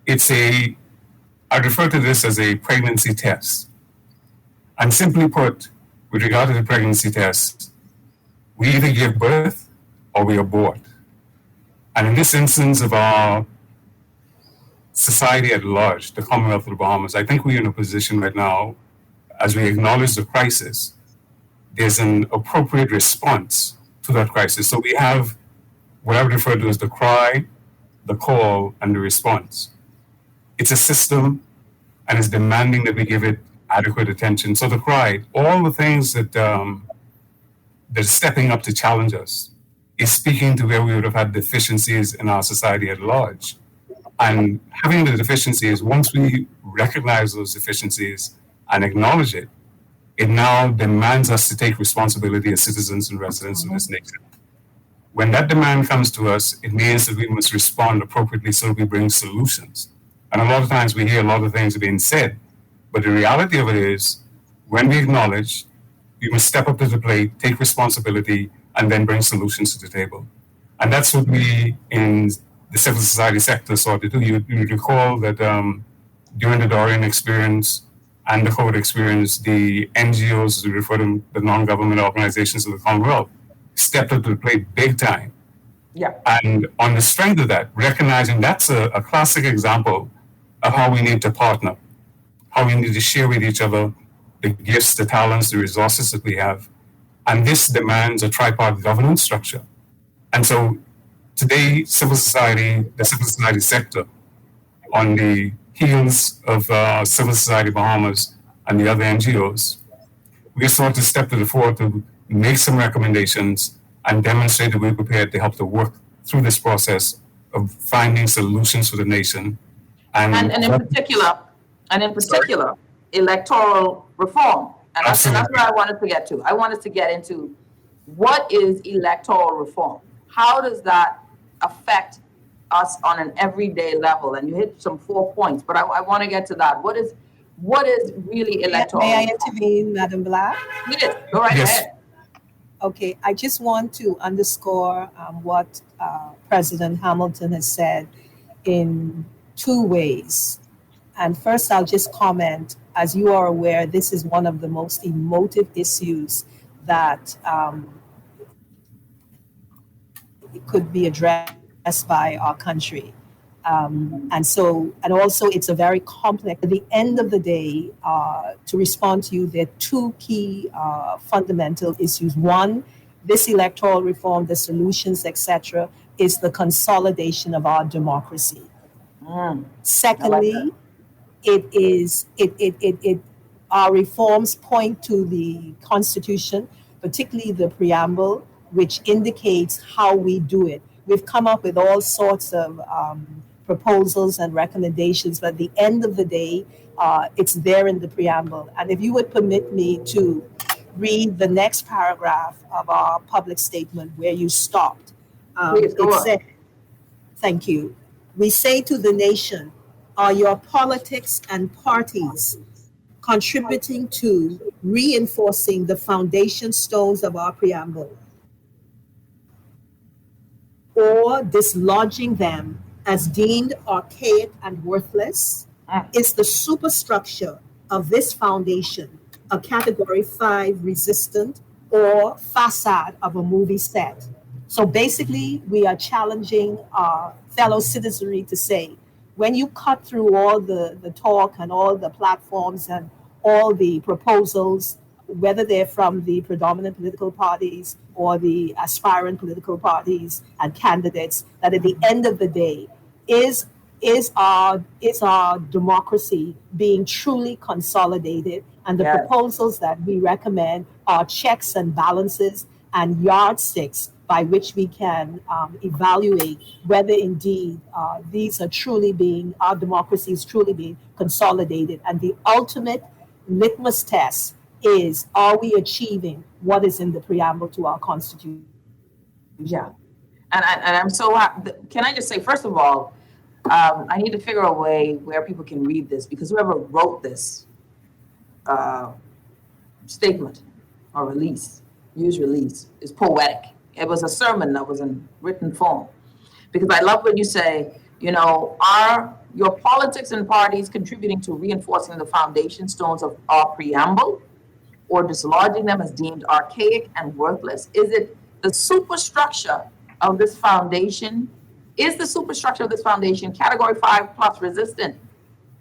I refer to this as a pregnancy test. And simply put, with regard to the pregnancy test, we either give birth or we abort. And in this instance of our society at large, the Commonwealth of the Bahamas, I think we're in a position right now, as we acknowledge the crisis, there's an appropriate response to that crisis. So we have what I would refer to as the cry, the call, and the response. It's a system, and it's demanding that we give it adequate attention. So the cry, all the things that they're stepping up to challenge us, is speaking to where we would have had deficiencies in our society at large. And having the deficiencies, once we recognize those deficiencies and acknowledge it, it now demands us to take responsibility as citizens and residents of this nation. When that demand comes to us, it means that we must respond appropriately so we bring solutions. And a lot of times we hear a lot of things being said, but the reality of it is, when we acknowledge, we must step up to the plate, take responsibility, and then bring solutions to the table. And that's what we in the civil society sector sought to do. You recall that during the Dorian experience and the COVID experience, the NGOs, as we refer to them, the non-government organizations of the Commonwealth, stepped up to the plate big time. Yeah. And on the strength of that, recognizing that's a classic example of how we need to partner, how we need to share with each other the gifts, the talents, the resources that we have. And this demands a tripartite governance structure. And so today, the civil society sector, on the heels of Civil Society Bahamas and the other NGOs, we sought to step to the fore to make some recommendations and demonstrate that we're prepared to help to work through this process of finding solutions for the nation. And in particular, electoral reform. And that's where I wanted to get to. I wanted to get into what is electoral reform? How does that affect us on an everyday level? And you hit some 4 points, but I want to get to that. What is really electoral reform? May I intervene, Madam Black? Yes, go right ahead. Okay, I just want to underscore what President Hamilton has said in 2 ways. And first, I'll just comment, as you are aware, this is one of the most emotive issues that could be addressed by our country. And also it's a very complex, at the end of the day, to respond to you, there are 2 key fundamental issues. One, this electoral reform, the solutions, etc., is the consolidation of our democracy. Secondly, our reforms point to the Constitution, particularly the preamble, which indicates how we do it. We've come up with all sorts of proposals and recommendations, but at the end of the day, it's there in the preamble. And if you would permit me to read the next paragraph of our public statement where you stopped. Thank you. We say to the nation, are your politics and parties contributing to reinforcing the foundation stones of our preamble, or dislodging them as deemed archaic and worthless? Is the superstructure of this foundation a Category 5 resistant or facade of a movie set? So basically, we are challenging our fellow citizenry to say, when you cut through all the talk and all the platforms and all the proposals, whether they're from the predominant political parties or the aspirant political parties and candidates, that at the end of the day, is our democracy being truly consolidated? And the proposals that we recommend are checks and balances and yardsticks by which we can evaluate whether indeed these are truly our democracy is truly being consolidated. And the ultimate litmus test is, are we achieving what is in the preamble to our Constitution? Yeah. And I'm so happy. Can I just say, first of all, I need to figure a way where people can read this, because whoever wrote this statement or release, is poetic. It was a sermon that was in written form. Because I love when you say, are your politics and parties contributing to reinforcing the foundation stones of our preamble, or dislodging them as deemed archaic and worthless? Is it the superstructure of this foundation? Is the superstructure of this foundation category 5 plus resistant,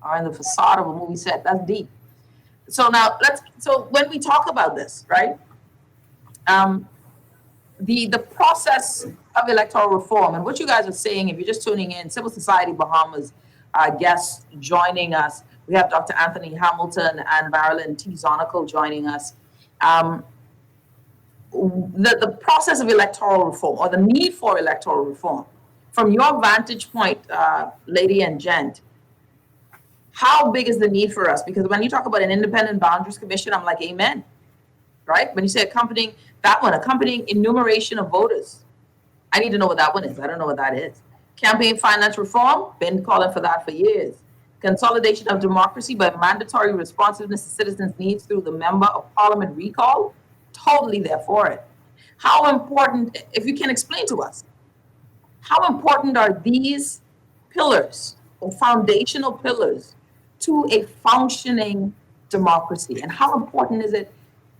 or in the facade of a movie set? That's deep. So now so when we talk about this, right? The process of electoral reform, and what you guys are saying, if you're just tuning in, Civil Society Bahamas guests joining us. We have Dr. Anthony Hamilton and Marilyn T. Zonical joining us. The process of electoral reform, or the need for electoral reform, from your vantage point, lady and gent, how big is the need for us? Because when you talk about an independent boundaries commission, I'm like, amen, right? When you say accompanying enumeration of voters, I need to know what that one is. I don't know what that is. Campaign finance reform, been calling for that for years. Consolidation of democracy by mandatory responsiveness to citizens' needs through the member of parliament recall, totally there for it. How important, if you can explain to us, how important are these pillars or foundational pillars to a functioning democracy? And how important is it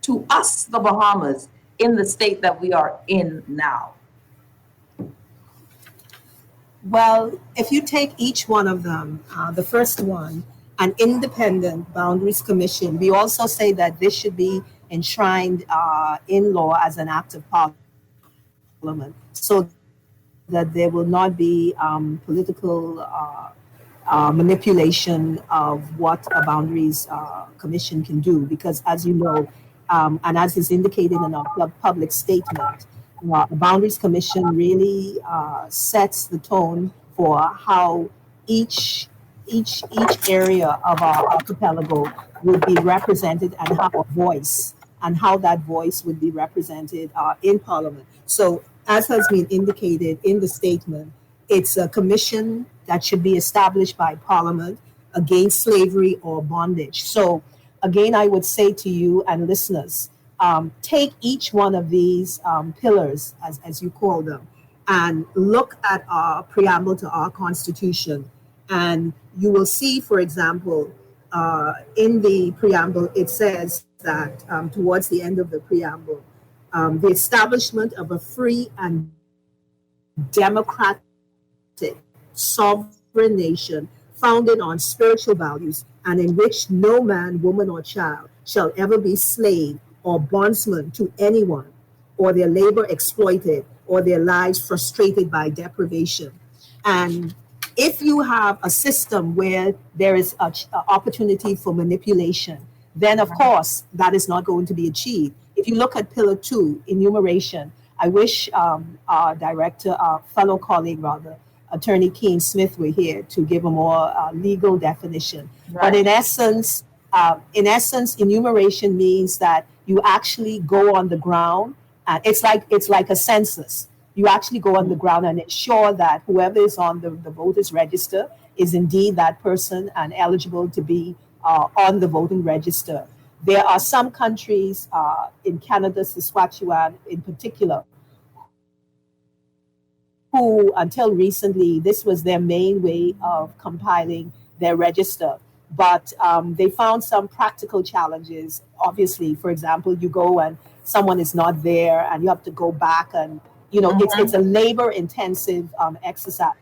to us, the Bahamas, in the state that we are in now? Well, if you take each one of them, the first one, an independent boundaries commission, we also say that this should be enshrined in law as an act of parliament, so that there will not be political manipulation of what a boundaries commission can do. Because as you know, and as is indicated in our public statement, the Boundaries Commission really sets the tone for how each area of our archipelago would be represented, and how that voice would be represented in Parliament. So, as has been indicated in the statement, it's a commission that should be established by Parliament against slavery or bondage. So, again, I would say to you and listeners, take each one of these pillars, as you call them, and look at our preamble to our Constitution. And you will see, for example, in the preamble, it says that towards the end of the preamble, the establishment of a free and democratic sovereign nation founded on spiritual values, and in which no man, woman, or child shall ever be slave or bondsman to anyone, or their labor exploited, or their lives frustrated by deprivation. And if you have a system where there is an opportunity for manipulation, then of course that is not going to be achieved. If you look at Pillar 2, enumeration, I wish our director, our fellow colleague rather, Attorney Keane Smith were here to give a more legal definition. Right. But in essence, enumeration means that you actually go on the ground, and it's like a census. You actually go on the ground and ensure that whoever is on the voters register is indeed that person and eligible to be on the voting register. There are some countries in Canada, Saskatchewan in particular, who until recently, this was their main way of compiling their register. But they found some practical challenges. Obviously, for example, you go and someone is not there and you have to go back, and it's a labor-intensive exercise.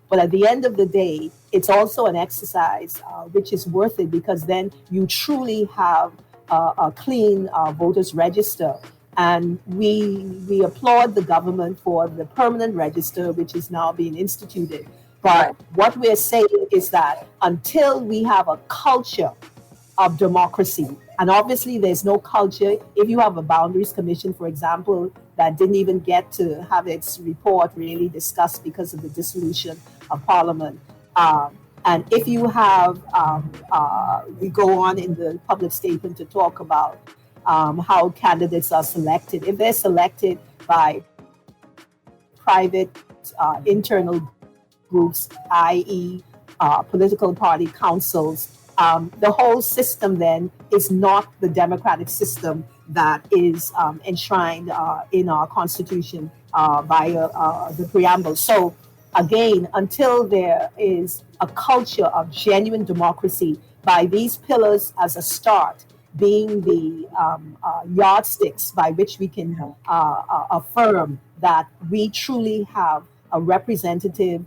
But at the end of the day, it's also an exercise which is worth it, because then you truly have a clean voters register. And we applaud the government for the permanent register, which is now being instituted. But what we're saying is that until we have a culture of democracy, and obviously there's no culture if you have a Boundaries Commission, for example, that didn't even get to have its report really discussed because of the dissolution of Parliament. And if you have, we go on in the public statement to talk about how candidates are selected. If they're selected by private internal groups, i.e., political party councils. The whole system then is not the democratic system that is enshrined in our Constitution via the preamble. So again, until there is a culture of genuine democracy by these pillars as a start, being the yardsticks by which we can affirm that we truly have a representative,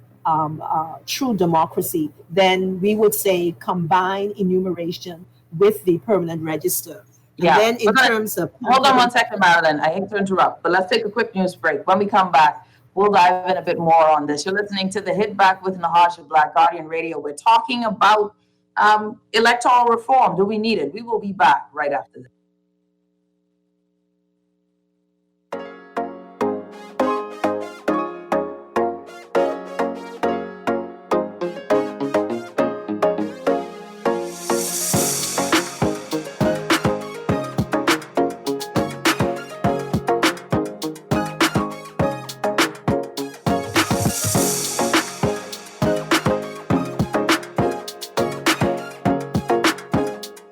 true democracy, then we would say combine enumeration with the permanent register. And then in terms of... Hold on one second, Marilyn. I hate to interrupt, but let's take a quick news break. When we come back, we'll dive in a bit more on this. You're listening to the Hit Back with Nahaja, Black Guardian Radio. We're talking about electoral reform. Do we need it? We will be back right after this.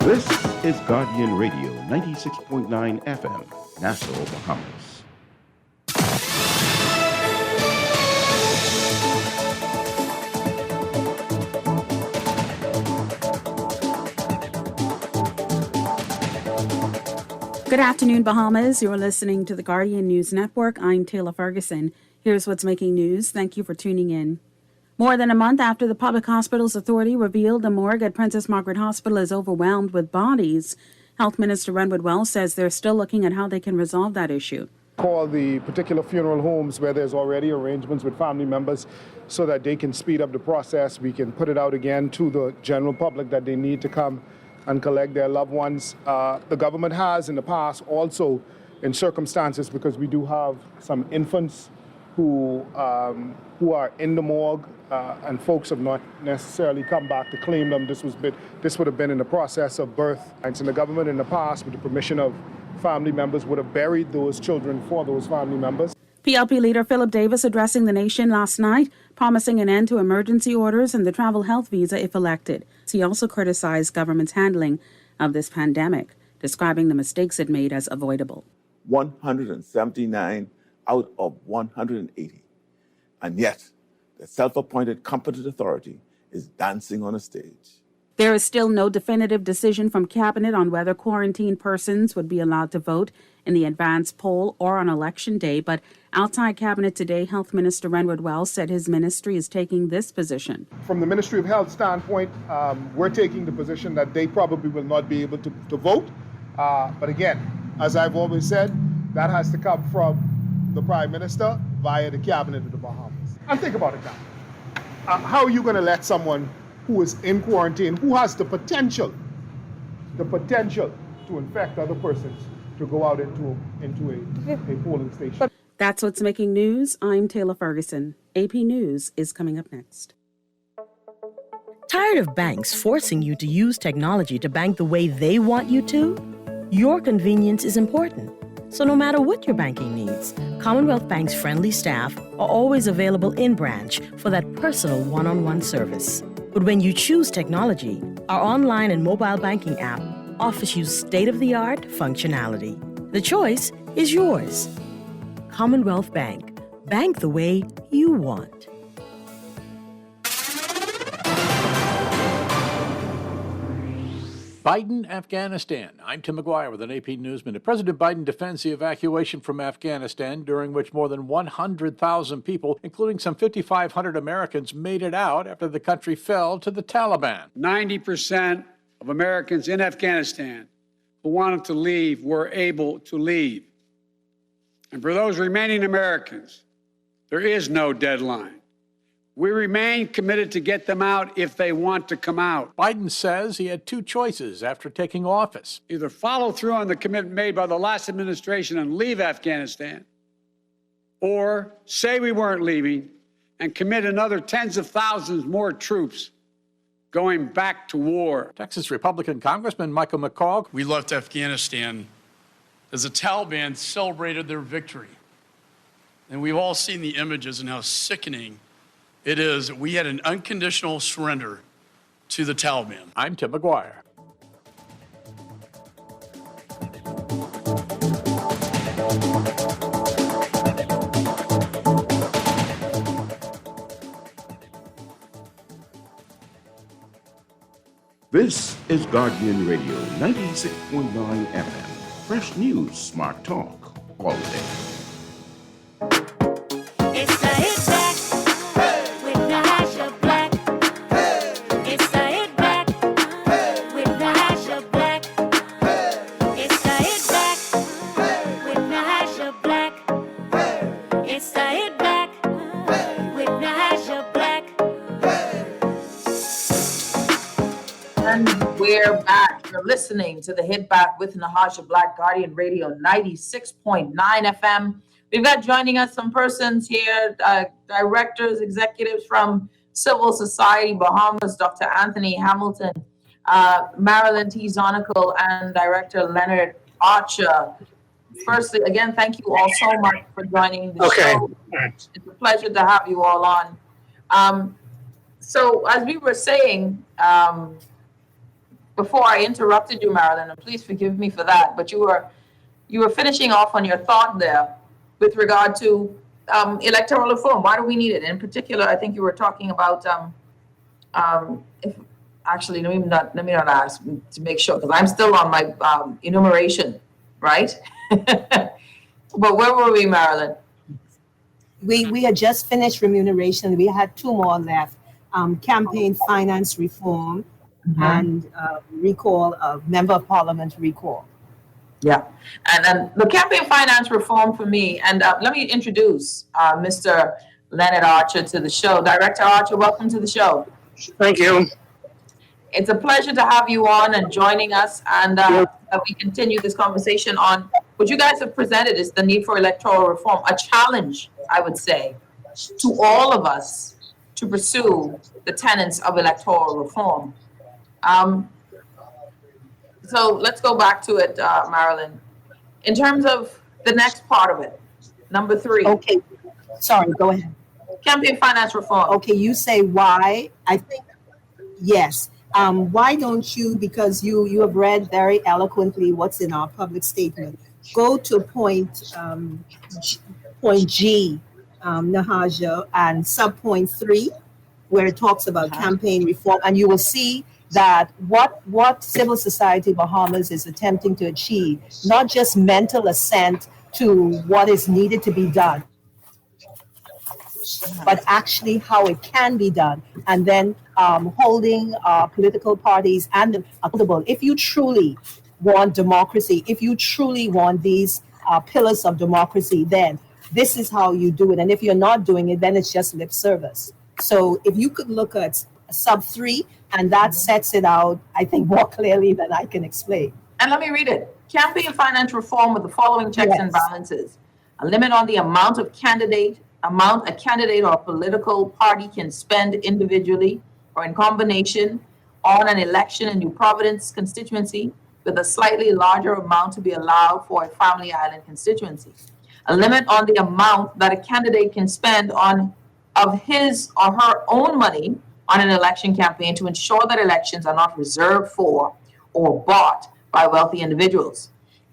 This is Guardian Radio, 96.9 FM, Nassau, Bahamas. Good afternoon, Bahamas. You're listening to the Guardian News Network. I'm Taylor Ferguson. Here's what's making news. Thank you for tuning in. More than a month after the Public Hospitals Authority revealed the morgue at Princess Margaret Hospital is overwhelmed with bodies, Health Minister Renwood Wells says they're still looking at how they can resolve that issue. Call the particular funeral homes where there's already arrangements with family members so that they can speed up the process. We can put it out again to the general public that they need to come and collect their loved ones. The government has in the past also, in circumstances, because we do have some infants who are in the morgue and folks have not necessarily come back to claim them. This would have been in the process of birth. And so the government in the past, with the permission of family members, would have buried those children for those family members. PLP leader Philip Davis addressing the nation last night, promising an end to emergency orders and the travel health visa if elected. He also criticized government's handling of this pandemic, describing the mistakes it made as avoidable. 179 out of 180. And yet, the self-appointed competent authority is dancing on a stage. There is still no definitive decision from Cabinet on whether quarantined persons would be allowed to vote in the advance poll or on Election Day, but outside Cabinet today, Health Minister Renwood Wells said his ministry is taking this position. From the Ministry of Health standpoint, we're taking the position that they probably will not be able to vote. But again, as I've always said, that has to come from the Prime Minister via the Cabinet of the Bahamas. And think about it now. How are you going to let someone who is in quarantine, who has the potential to infect other persons, to go out into a polling station? That's what's making news. I'm Taylor Ferguson. AP News is coming up next. Tired of banks forcing you to use technology to bank the way they want you to? Your convenience is important. So no matter what your banking needs, Commonwealth Bank's friendly staff are always available in branch for that personal one-on-one service. But when you choose technology, our online and mobile banking app offers you state-of-the-art functionality. The choice is yours. Commonwealth Bank. Bank the way you want. Biden, Afghanistan. I'm Tim McGuire with an AP News Minute. President Biden defends the evacuation from Afghanistan, during which more than 100,000 people, including some 5,500 Americans, made it out after the country fell to the Taliban. 90% of Americans in Afghanistan who wanted to leave were able to leave. And for those remaining Americans, there is no deadline. We remain committed to get them out if they want to come out. Biden says he had two choices after taking office. Either follow through on the commitment made by the last administration and leave Afghanistan, or say we weren't leaving and commit another tens of thousands more troops going back to war. Texas Republican Congressman Michael McCaul. We left Afghanistan as the Taliban celebrated their victory. And we've all seen the images and how sickening it is we had an unconditional surrender to the Taliban. I'm Tim McGuire. This is Guardian Radio 96.9 FM. Fresh news, smart talk, all day. It's the Hit Back with Nahaja Black. It's the Hit Back with Nahaja Black. It's the Hit Back with Nahaja Black. It's the Hit Back with Nahaja Black. And we're back. You're listening to the Hit Back with Nahaja Black, Guardian Radio 96.9 FM. We've got joining us some persons here, directors, executives from Civil Society Bahamas, Dr. Anthony Hamilton, Marilyn T. Zonical, and Director Leonard Archer. Firstly, again, thank you all so much for joining the show. It's a pleasure to have you all on. So as we were saying, before I interrupted you, Marilyn, and please forgive me for that, but you were finishing off on your thought there with regard to electoral reform. Why do we need it? In particular, I think you were talking about actually, let me not ask to make sure, because I'm still on my enumeration, right? But where were we, Marilyn? We had just finished remuneration. We had two more left. Campaign finance reform and recall of member of parliament recall. Yeah, and then the campaign finance reform for me, and let me introduce Mr. Leonard Archer to the show. Director Archer, welcome to the show. Thank you. It's a pleasure to have you on and joining us, and we continue this conversation on what you guys have presented is the need for electoral reform, a challenge, I would say, to all of us to pursue the tenets of electoral reform. So let's go back to it, Marilyn. In terms of the next part of it, number 3. Okay, sorry, go ahead. Campaign finance reform. Okay, you say why? I think, yes. Why don't you, because you have read very eloquently what's in our public statement, go to point G, Nahaja, and subpoint 3, where it talks about campaign reform, and you will see that what Civil Society Bahamas is attempting to achieve, not just mental assent to what is needed to be done, but actually how it can be done, and then holding political parties and accountable. If you truly want democracy, if you truly want these pillars of democracy, then this is how you do it. And if you're not doing it, then it's just lip service. So if you could look at sub 3, and that sets it out, I think, more clearly than I can explain. And let me read it. Campaign finance reform with the following checks and balances. A limit on the amount a candidate or political party can spend individually or in combination on an election in New Providence constituency, with a slightly larger amount to be allowed for a Family Island constituency. A limit on the amount that a candidate can spend of his or her own money on an election campaign to ensure that elections are not reserved for or bought by wealthy individuals.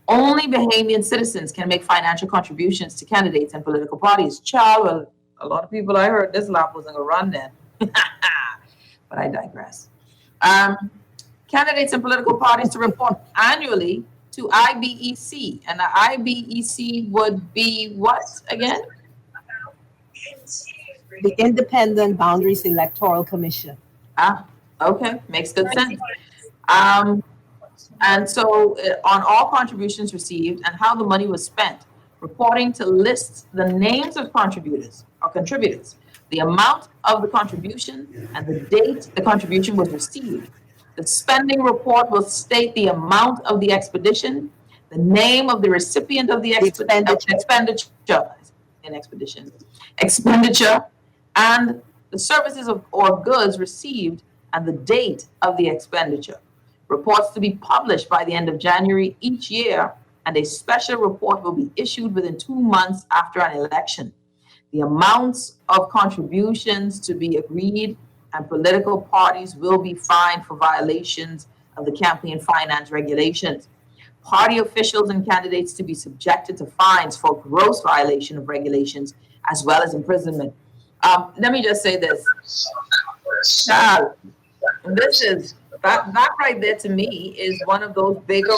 Only Bahamian citizens can make financial contributions to candidates and political parties. Child, well, a lot of people I heard this lap wasn't going to run then. But I digress. Candidates and political parties to report annually to IBEC. And the IBEC would be what again? The Independent Boundaries Electoral Commission. Okay, makes good sense. And so on all contributions received and how the money was spent, reporting to list the names of contributors, the amount of the contribution, and the date the contribution was received. The spending report will state the amount of the expedition, the name of the recipient of the expenditure, and the services or goods received, and the date of the expenditure. Reports to be published by the end of January each year, and a special report will be issued within 2 months after an election. The amounts of contributions to be agreed, and political parties will be fined for violations of the campaign finance regulations. Party officials and candidates to be subjected to fines for gross violation of regulations, as well as imprisonment. Let me just say this. This is, that right there to me is one of those bigger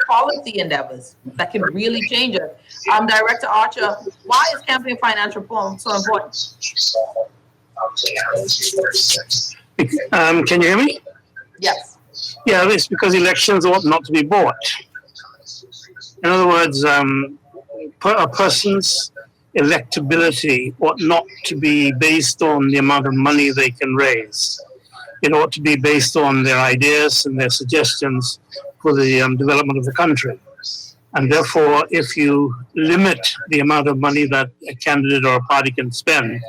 policy endeavors that can really change it. Director Archer, why is campaign finance reform so important? Can you hear me? Yes. Yeah, it's because elections ought not to be bought. In other words, a person's electability ought not to be based on the amount of money they can raise. It ought to be based on their ideas and their suggestions for the development of the country. And therefore, if you limit the amount of money that a candidate or a party can spend,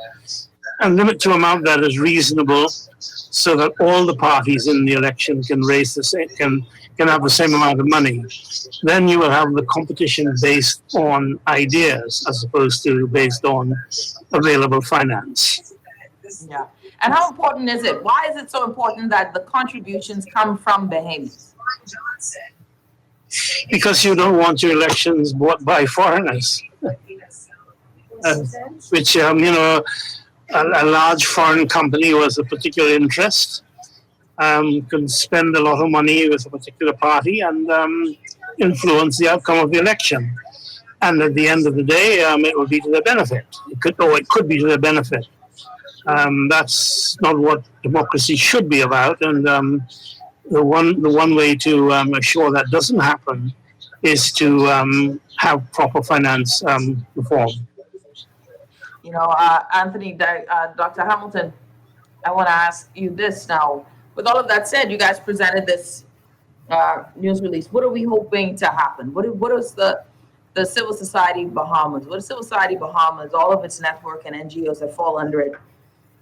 and limit to an amount that is reasonable, so that all the parties in the election can raise the same, can have the same amount of money, then you will have the competition based on ideas as opposed to based on available finance. Yeah. And how important is it? Why is it so important that the contributions come from Bahamians? Because you don't want your elections bought by foreigners, which, a large foreign company who has a particular interest can spend a lot of money with a particular party and influence the outcome of the election. And at the end of the day, it will be to their benefit. It could be to their benefit. That's not what democracy should be about. And the one way to assure that doesn't happen is to have proper finance reform. Anthony, Dr. Hamilton, I want to ask you this now. With all of that said, you guys presented this news release. What are we hoping to happen? What is the Civil Society Bahamas? What is Civil Society Bahamas, all of its network and NGOs that fall under it?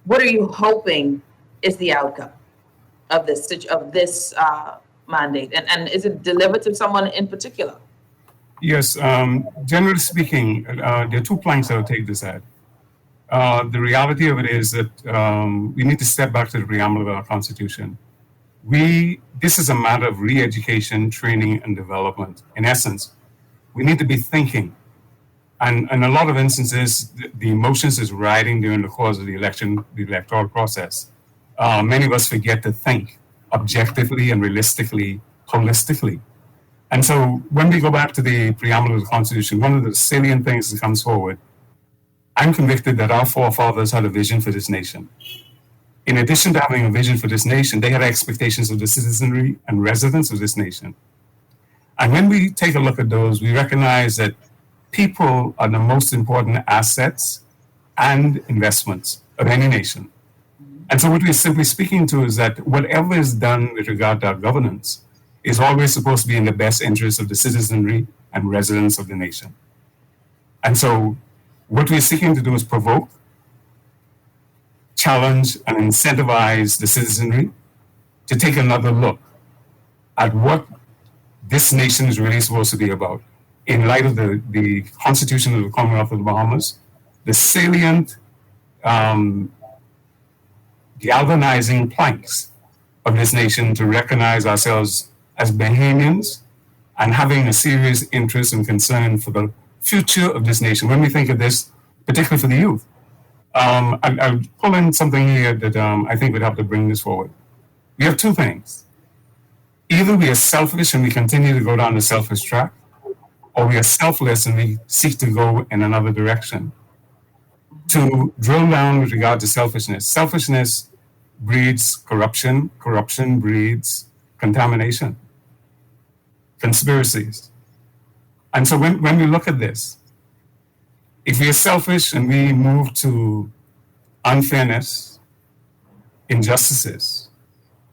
What are you hoping is the outcome of this mandate? And is it delivered to someone in particular? Yes, generally speaking, there are two planks I will take this at. The reality of it is that we need to step back to the preamble of our Constitution. This is a matter of re-education, training, and development. In essence, we need to be thinking. And in a lot of instances, the emotions is riding during the course of the electoral process. Many of us forget to think objectively and realistically, holistically. And so when we go back to the preamble of the Constitution, one of the salient things that comes forward, I'm convicted that our forefathers had a vision for this nation. In addition to having a vision for this nation, they had expectations of the citizenry and residents of this nation. And when we take a look at those, we recognize that people are the most important assets and investments of any nation. And so what we're simply speaking to is that whatever is done with regard to our governance is always supposed to be in the best interest of the citizenry and residents of the nation. And so what we're seeking to do is provoke, challenge, and incentivize the citizenry to take another look at what this nation is really supposed to be about in light of the Constitution of the Commonwealth of the Bahamas, the salient galvanizing planks of this nation to recognize ourselves as Bahamians and having a serious interest and concern for the future of this nation. When we think of this, particularly for the youth, I'll pull in something here that I think would help to bring this forward. We have two things. Either we are selfish and we continue to go down the selfish track, or we are selfless and we seek to go in another direction. To drill down with regard to selfishness, selfishness breeds corruption, corruption breeds contamination, conspiracies. And so when we look at this, if we are selfish and we move to unfairness, injustices,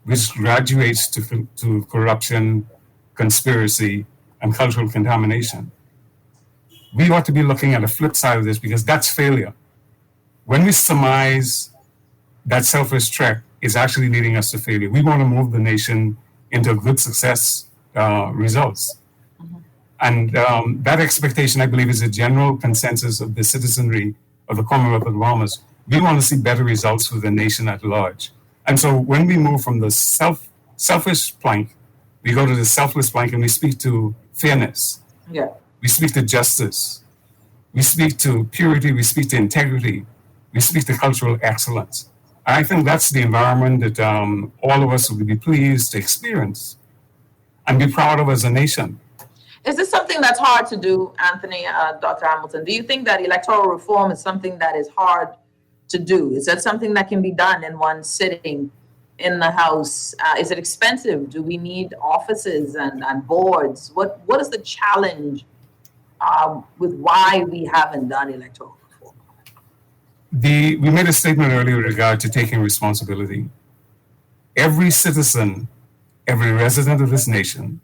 which graduates to corruption, conspiracy, and cultural contamination, we ought to be looking at the flip side of this because that's failure. When we surmise that selfish track is actually leading us to failure, we want to move the nation into good success results. And that expectation, I believe, is a general consensus of the citizenry of the Commonwealth of the Bahamas, we want to see better results for the nation at large. And so when we move from the selfish plank, we go to the selfless plank and we speak to fairness. Yeah. We speak to justice. We speak to purity. We speak to integrity. We speak to cultural excellence. And I think that's the environment that all of us would be pleased to experience and be proud of as a nation. Is this something that's hard to do, Anthony, Dr. Hamilton? Do you think that electoral reform is something that is hard to do? Is that something that can be done in one sitting in the House? Is it expensive? Do we need offices and boards? What is the challenge with why we haven't done electoral reform? We made a statement earlier with regard to taking responsibility. Every citizen, every resident of this nation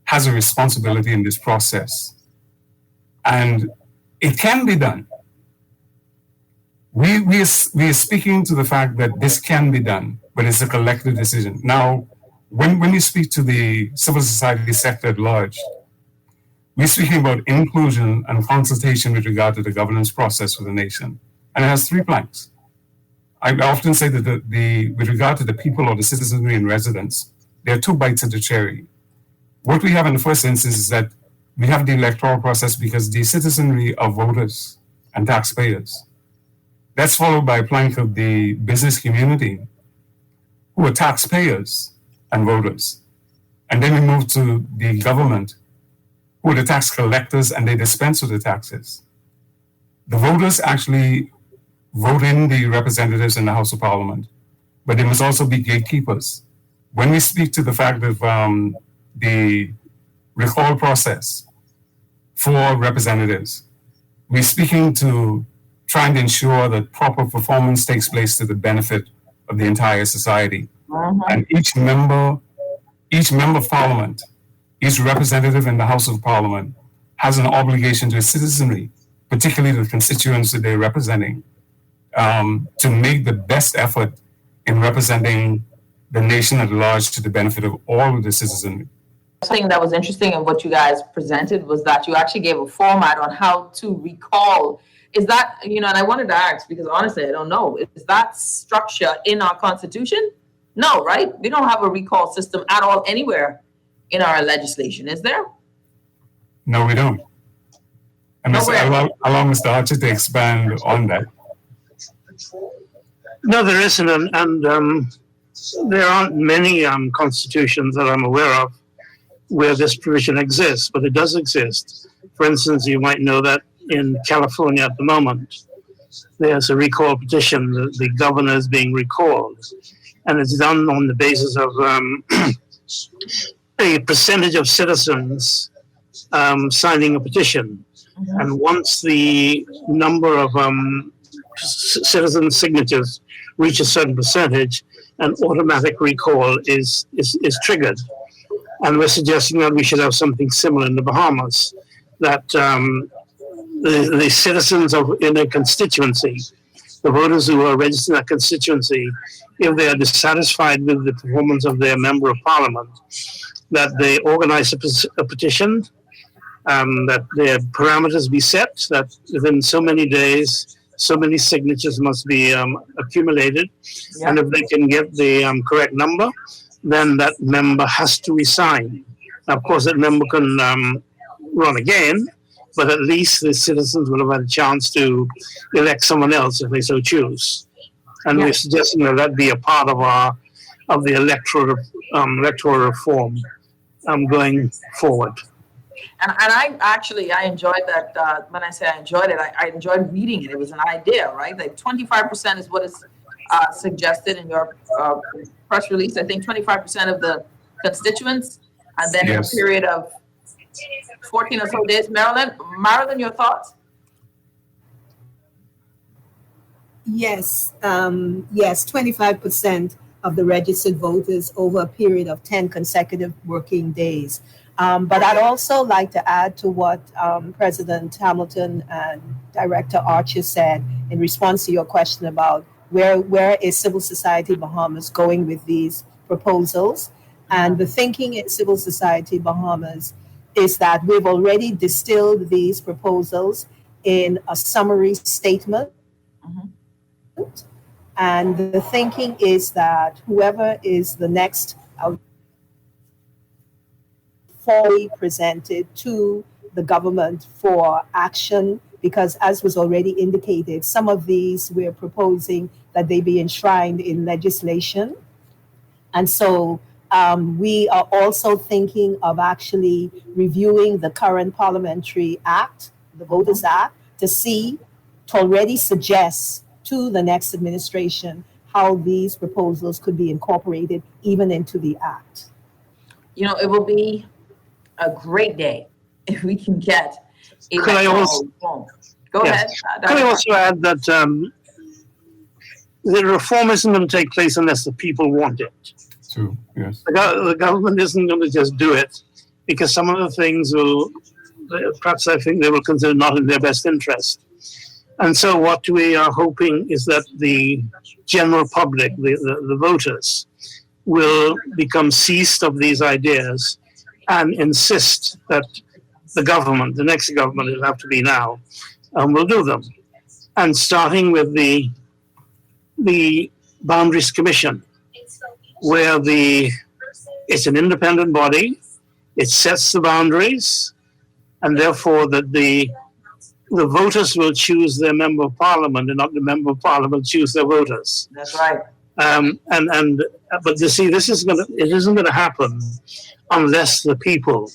has a responsibility in this process. And it can be done. We are speaking to the fact that this can be done, but it's a collective decision. Now, when you speak to the civil society sector at large, we're speaking about inclusion and consultation with regard to the governance process for the nation. And it has three planks. I often say that with regard to the people or the citizenry and residents, there are two bites of the cherry. What we have in the first instance is that we have the electoral process because the citizenry are voters and taxpayers. That's followed by a plank of the business community, who are taxpayers and voters. And then we move to the government, who are the tax collectors, and they dispense with the taxes. The voters actually vote in the representatives in the House of Parliament, but they must also be gatekeepers. When we speak to the fact of the recall process for representatives, we're speaking to trying to ensure that proper performance takes place to the benefit of the entire society. And each member of Parliament, each representative in the House of Parliament has an obligation to its citizenry, particularly the constituents that they're representing, to make the best effort in representing the nation at large to the benefit of all of the citizenry. Something that was interesting in what you guys presented was that you actually gave a format on how to recall. Is that, and I wanted to ask, because honestly, I don't know, is that structure in our Constitution? No, right? We don't have a recall system at all anywhere in our legislation, is there? No, we don't. And allow Mr. Archer to expand on that. No, there isn't, and there aren't many constitutions that I'm aware of where this provision exists, but it does exist. For instance, you might know that in California at the moment, there's a recall petition. The governor is being recalled, and it's done on the basis of a percentage of citizens signing a petition. And once the number of citizen signatures reach a certain percentage, an automatic recall is triggered. And we're suggesting that we should have something similar in the Bahamas, that the citizens in a constituency, the voters who are registered in that constituency, if they are dissatisfied with the performance of their member of parliament, that they organize a petition, that their parameters be set, that within so many days, so many signatures must be accumulated. Yeah. And if they can get the correct number, then that member has to resign. Now, of course, that member can run again, but at least the citizens will have had a chance to elect someone else if they so choose. And we're suggesting that be a part of the electoral reform going forward. And I enjoyed that. When I say I enjoyed it, I enjoyed reading it. It was an idea, right? Like 25% is what is suggested in your press release. I think 25% of the constituents, and then in a period of 14 or so days. Marilyn, your thoughts? Yes, 25% of the registered voters over a period of 10 consecutive working days. But I'd also like to add to what President Hamilton and Director Archer said in response to your question about where is Civil Society Bahamas going with these proposals. And the thinking in Civil Society Bahamas is that we've already distilled these proposals in a summary statement. And the thinking is that whoever is the next fully presented to the government for action, because as was already indicated, some of these we're proposing that they be enshrined in legislation. And so we are also thinking of actually reviewing the current parliamentary act, the Voters Act, to already suggest to the next administration how these proposals could be incorporated even into the act. You know, it will be a great day if we can get a Could I also, reform. Go ahead. Could I also add that the reform isn't going to take place unless the people want it. True, yes. The government isn't going to just do it because some of the things will, perhaps I think they will consider not in their best interest. And so what we are hoping is that the general public, the voters, will become seized of these ideas and insist that the government, the next government, it'll have to be now, will do them. And starting with the Boundaries Commission, where it's an independent body, it sets the boundaries, and therefore that the voters will choose their member of parliament and not the member of parliament choose their voters. That's right. But you see, it isn't going to happen unless the people,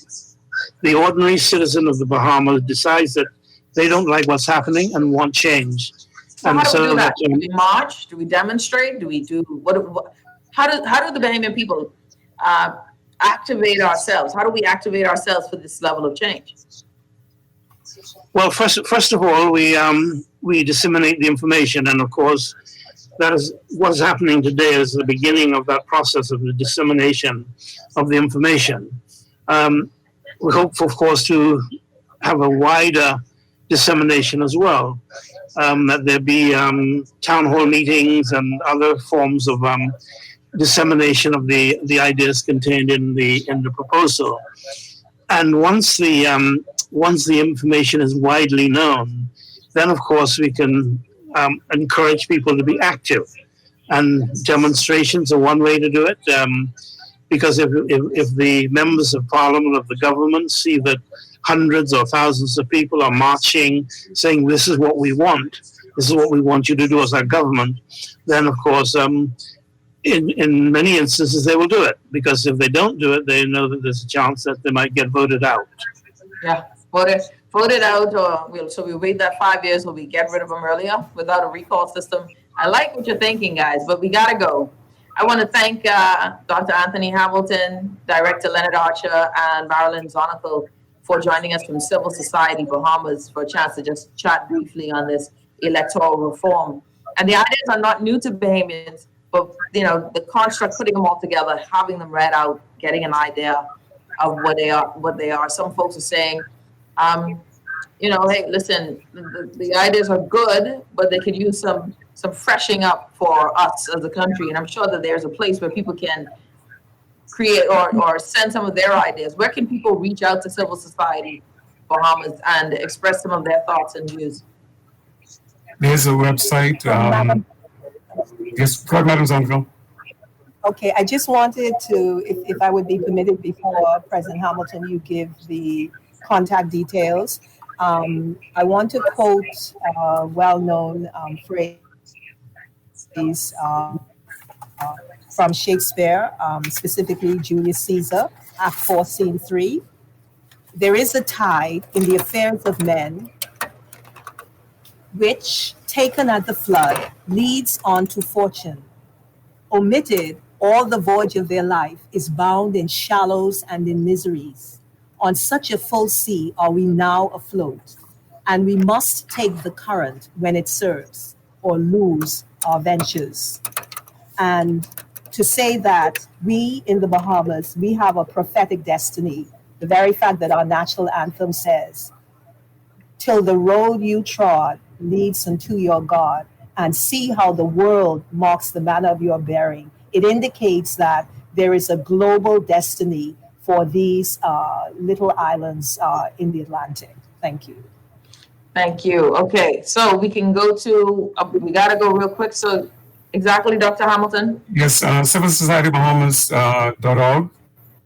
the ordinary citizen of the Bahamas, decides that they don't like what's happening and want change. So how do we do that? Do we march? Do we demonstrate? Do we do what? How do the Bahamian people activate ourselves? How do we activate ourselves for this level of change? Well, first of all, we disseminate the information, and of course, that is what's happening today is the beginning of that process of the dissemination of the information. We hope, of course, to have a wider dissemination as well, that there be town hall meetings and other forms of dissemination of the ideas contained in the proposal. And once the information is widely known, then of course we can encourage people to be active. And demonstrations are one way to do it, because if the members of parliament, of the government, see that hundreds or thousands of people are marching, saying this is what we want, this is what we want you to do as our government, then of course in many instances they will do it, because if they don't do it, they know that there's a chance that they might get voted out. Yeah, voted out, or we wait that 5 years, or we get rid of them earlier without a recall system. I like what you're thinking, guys, but we gotta go. I want to thank Dr. Anthony Hamilton, Director Leonard Archer, and Marilyn Zonical for joining us from Civil Society Bahamas for a chance to just chat briefly on this electoral reform. And the ideas are not new to Bahamians, but the construct, putting them all together, having them read out, getting an idea of what they are. Some folks are saying, hey, listen, the ideas are good, but they could use some freshing up for us as a country. And I'm sure that there's a place where people can create or send some of their ideas. Where can people reach out to Civil Society Bahamas and express some of their thoughts and views? There's a website. Yes, go ahead, Madam Zonical. Okay, I just wanted to, if I would be permitted before President Hamilton, you give the contact details. I want to quote a well-known phrase from Shakespeare, specifically Julius Caesar, Act 4, Scene 3. There is a tide in the affairs of men which, taken at the flood, leads on to fortune. Omitted, all the voyage of their life is bound in shallows and in miseries. On such a full sea are we now afloat, and we must take the current when it serves, or lose our ventures. And to say that we in the Bahamas, we have a prophetic destiny, the very fact that our national anthem says, till the road you trod leads unto your God, and see how the world marks the manner of your bearing. It indicates that there is a global destiny for these little islands in the Atlantic. Thank you. Thank you. Okay, so we can go to, we got to go real quick. So exactly, Dr. Hamilton? Yes, civilsocietybahamas.org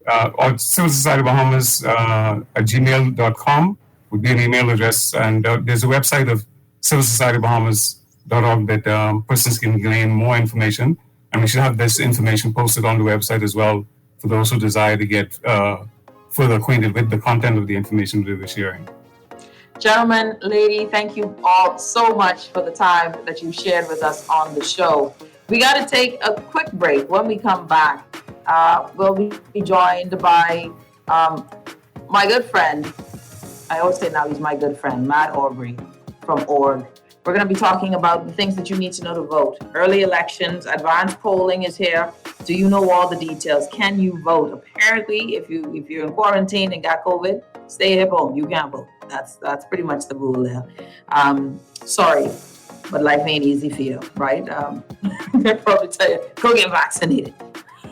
or civilsocietybahamas at gmail.com would be an email address. And there's a website of civilsocietybahamas.org that persons can gain more information. And we should have this information posted on the website as well for those who desire to get further acquainted with the content of the information we were sharing. Gentlemen, lady, thank you all so much for the time that you shared with us on the show. We got to take a quick break. When we come back, we'll be joined by my good friend. I always say now he's my good friend, Matt Aubrey from ORG. We're going to be talking about the things that you need to know to vote. Early elections, advanced polling is here. Do you know all the details? Can you vote? Apparently, if you're in quarantine and got COVID, stay at home. You can't vote. That's pretty much the rule there. Sorry, but life ain't easy for you, right? They'll probably tell you, go get vaccinated.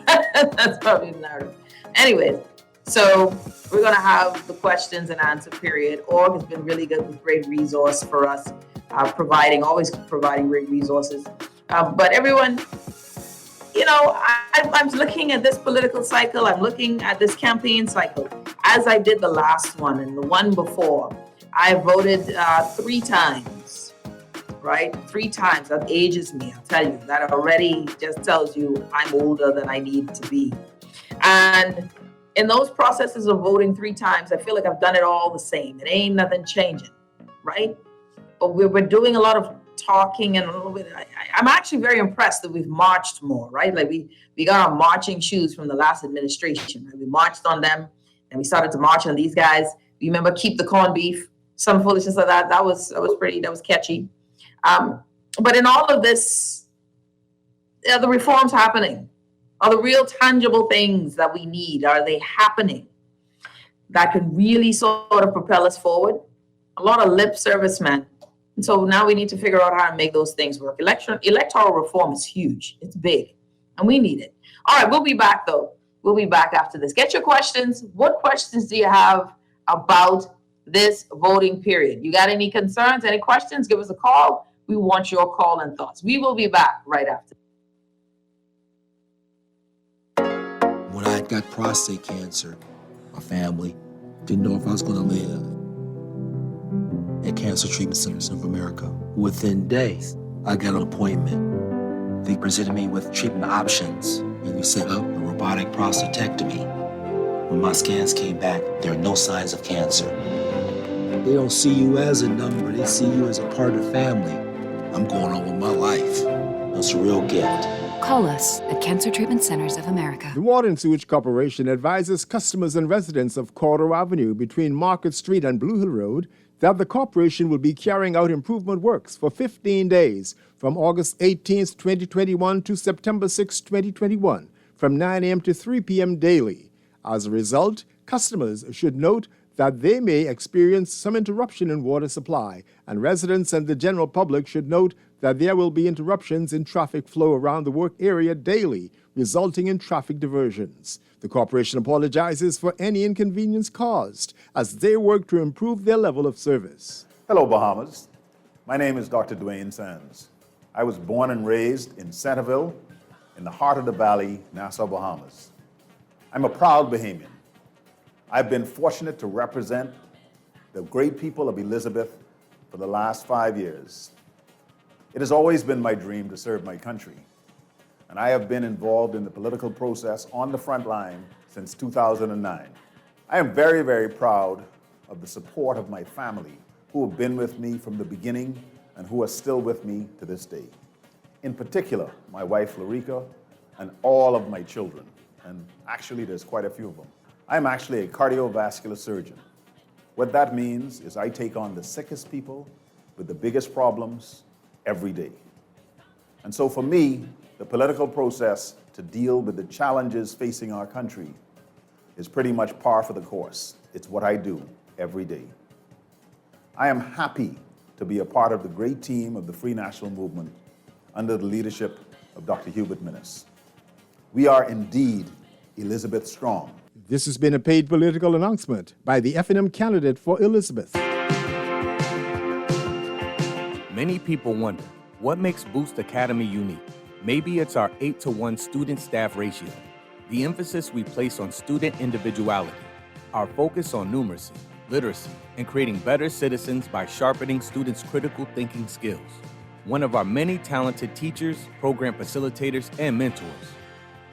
That's probably the narrative. Anyways, so we're going to have the questions and answer period. ORG has been really good with great resource for us, always providing great resources. But everyone, you know, I'm looking at this political cycle. I'm looking at this campaign cycle. As I did the last one and the one before, I voted 3 times, right? 3 times. That ages me, I'll tell you. That already just tells you I'm older than I need to be. And in those processes of voting 3 times, I feel like I've done it all the same. It ain't nothing changing, right? But we're doing a lot of talking and a little bit. I'm actually very impressed that we've marched more, right? Like we got our marching shoes from the last administration. Right? We marched on them and we started to march on these guys. You remember keep the corned beef, some foolishness like that. That was catchy. But in all of this, are the reforms happening? Are the real tangible things that we need, are they happening that could really sort of propel us forward? A lot of lip service, man. And so now we need to figure out how to make those things work. Electoral reform is huge. It's big. And we need it. All right, we'll be back, though. We'll be back after this. Get your questions. What questions do you have about this voting period? You got any concerns, any questions? Give us a call. We want your call and thoughts. We will be back right after. When I got prostate cancer, my family didn't know if I was going to live. At Cancer Treatment Centers of America, within days, I got an appointment. They presented me with treatment options, and we set up a robotic prostatectomy. When my scans came back, there are no signs of cancer. They don't see you as a number, they see you as a part of the family. I'm going on with my life. That's a real gift. Call us at Cancer Treatment Centers of America. The Water and Sewage Corporation advises customers and residents of Cordero Avenue between Market Street and Blue Hill Road that the corporation will be carrying out improvement works for 15 days from August 18, 2021 to September 6, 2021, from 9 a.m. to 3 p.m. daily. As a result, customers should note that they may experience some interruption in water supply, and residents and the general public should note that there will be interruptions in traffic flow around the work area daily, resulting in traffic diversions. The corporation apologizes for any inconvenience caused as they work to improve their level of service. Hello, Bahamas. My name is Dr. Dwayne Sands. I was born and raised in Centerville, in the heart of the valley, Nassau, Bahamas. I'm a proud Bahamian. I've been fortunate to represent the great people of Elizabeth for the last 5 years. It has always been my dream to serve my country, and I have been involved in the political process on the front line since 2009. I am very, very proud of the support of my family, who have been with me from the beginning and who are still with me to this day. In particular, my wife, Larica, and all of my children, and actually there's quite a few of them. I'm actually a cardiovascular surgeon. What that means is I take on the sickest people with the biggest problems every day. And so for me, the political process to deal with the challenges facing our country is pretty much par for the course. It's what I do every day. I am happy to be a part of the great team of the Free National Movement under the leadership of Dr. Hubert Minnis. We are indeed Elizabeth Strong. This has been a paid political announcement by the FNM candidate for Elizabeth. Many people wonder, what makes Boost Academy unique? Maybe it's our 8-to-1 student-staff ratio, the emphasis we place on student individuality, our focus on numeracy, literacy, and creating better citizens by sharpening students' critical thinking skills. One of our many talented teachers, program facilitators, and mentors.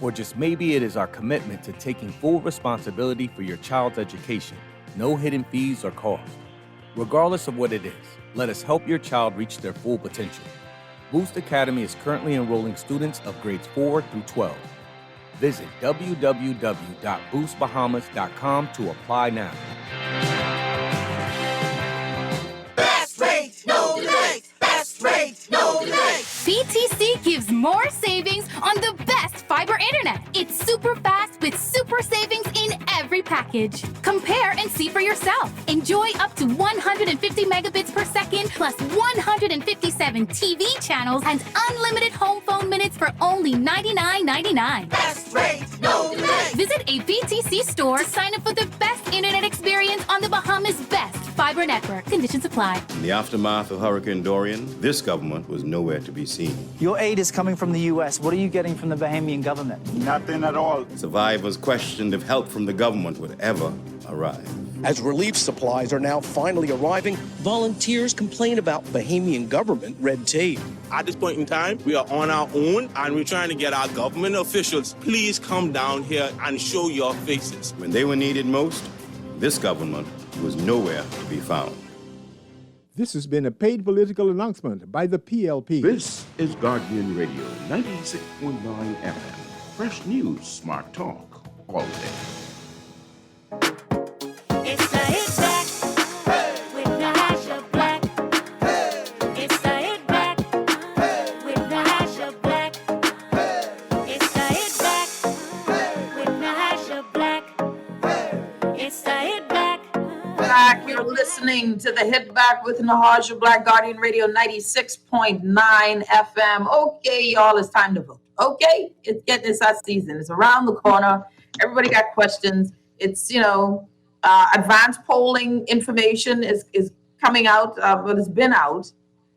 Or just maybe it is our commitment to taking full responsibility for your child's education. No hidden fees or costs. Regardless of what it is, let us help your child reach their full potential. Boost Academy is currently enrolling students of grades 4 through 12. Visit www.boostbahamas.com to apply now. Best rate, no delay. Best rate, no delay. BTC gives more savings on the best fiber internet. It's super fast with super savings in every package. Compare and see for yourself. Enjoy up to 150 megabits per second plus 157 TV channels and unlimited home phone minutes for only $99.99. Best rate, no delay. Visit a BTC store to sign up for the best internet experience on the Bahamas' best fiber network. Conditions apply. In the aftermath of Hurricane Dorian, this government was nowhere to be seen. Your aid is coming from the U.S. What are you getting from the Bahamian government? Nothing at all. Survivors questioned if help from the government would ever arrive. As relief supplies are now finally arriving, volunteers complain about Bahamian government red tape. At this point in time, we are on our own and we're trying to get our government officials, please come down here and show your faces. When they were needed most, this government was nowhere to be found. This has been a paid political announcement by the PLP. This is Guardian Radio 96.9 FM. Fresh news, smart talk, all day. It's the hit back with Nahaja Black. It's the hit back with Nahaja Black. It's the hit back with Nahaja Black. It's the hit back. Back, you're listening to the Hit Back with Nahaja Black, Guardian Radio 96.9 FM. Okay, y'all, it's time to vote. Okay, it's that season. It's around the corner. Everybody got questions. It's, advanced polling information is coming out, but it's been out,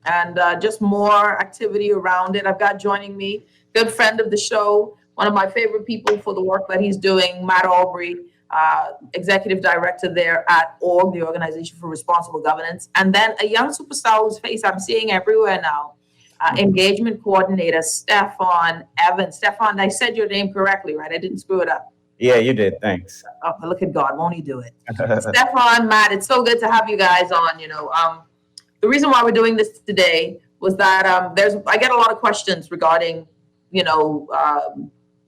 and just more activity around it. I've got joining me, good friend of the show, one of my favorite people for the work that he's doing, Matt Aubrey, executive director there at ORG, the Organization for Responsible Governance, and then a young superstar whose face I'm seeing everywhere now, engagement coordinator, Stefan Evans. Stefan, I said your name correctly, right? I didn't screw it up. Yeah, you did. Thanks. Oh, look at God, won't he do it? Stefan, Matt, it's so good to have you guys on. The reason why we're doing this today was that I get a lot of questions regarding,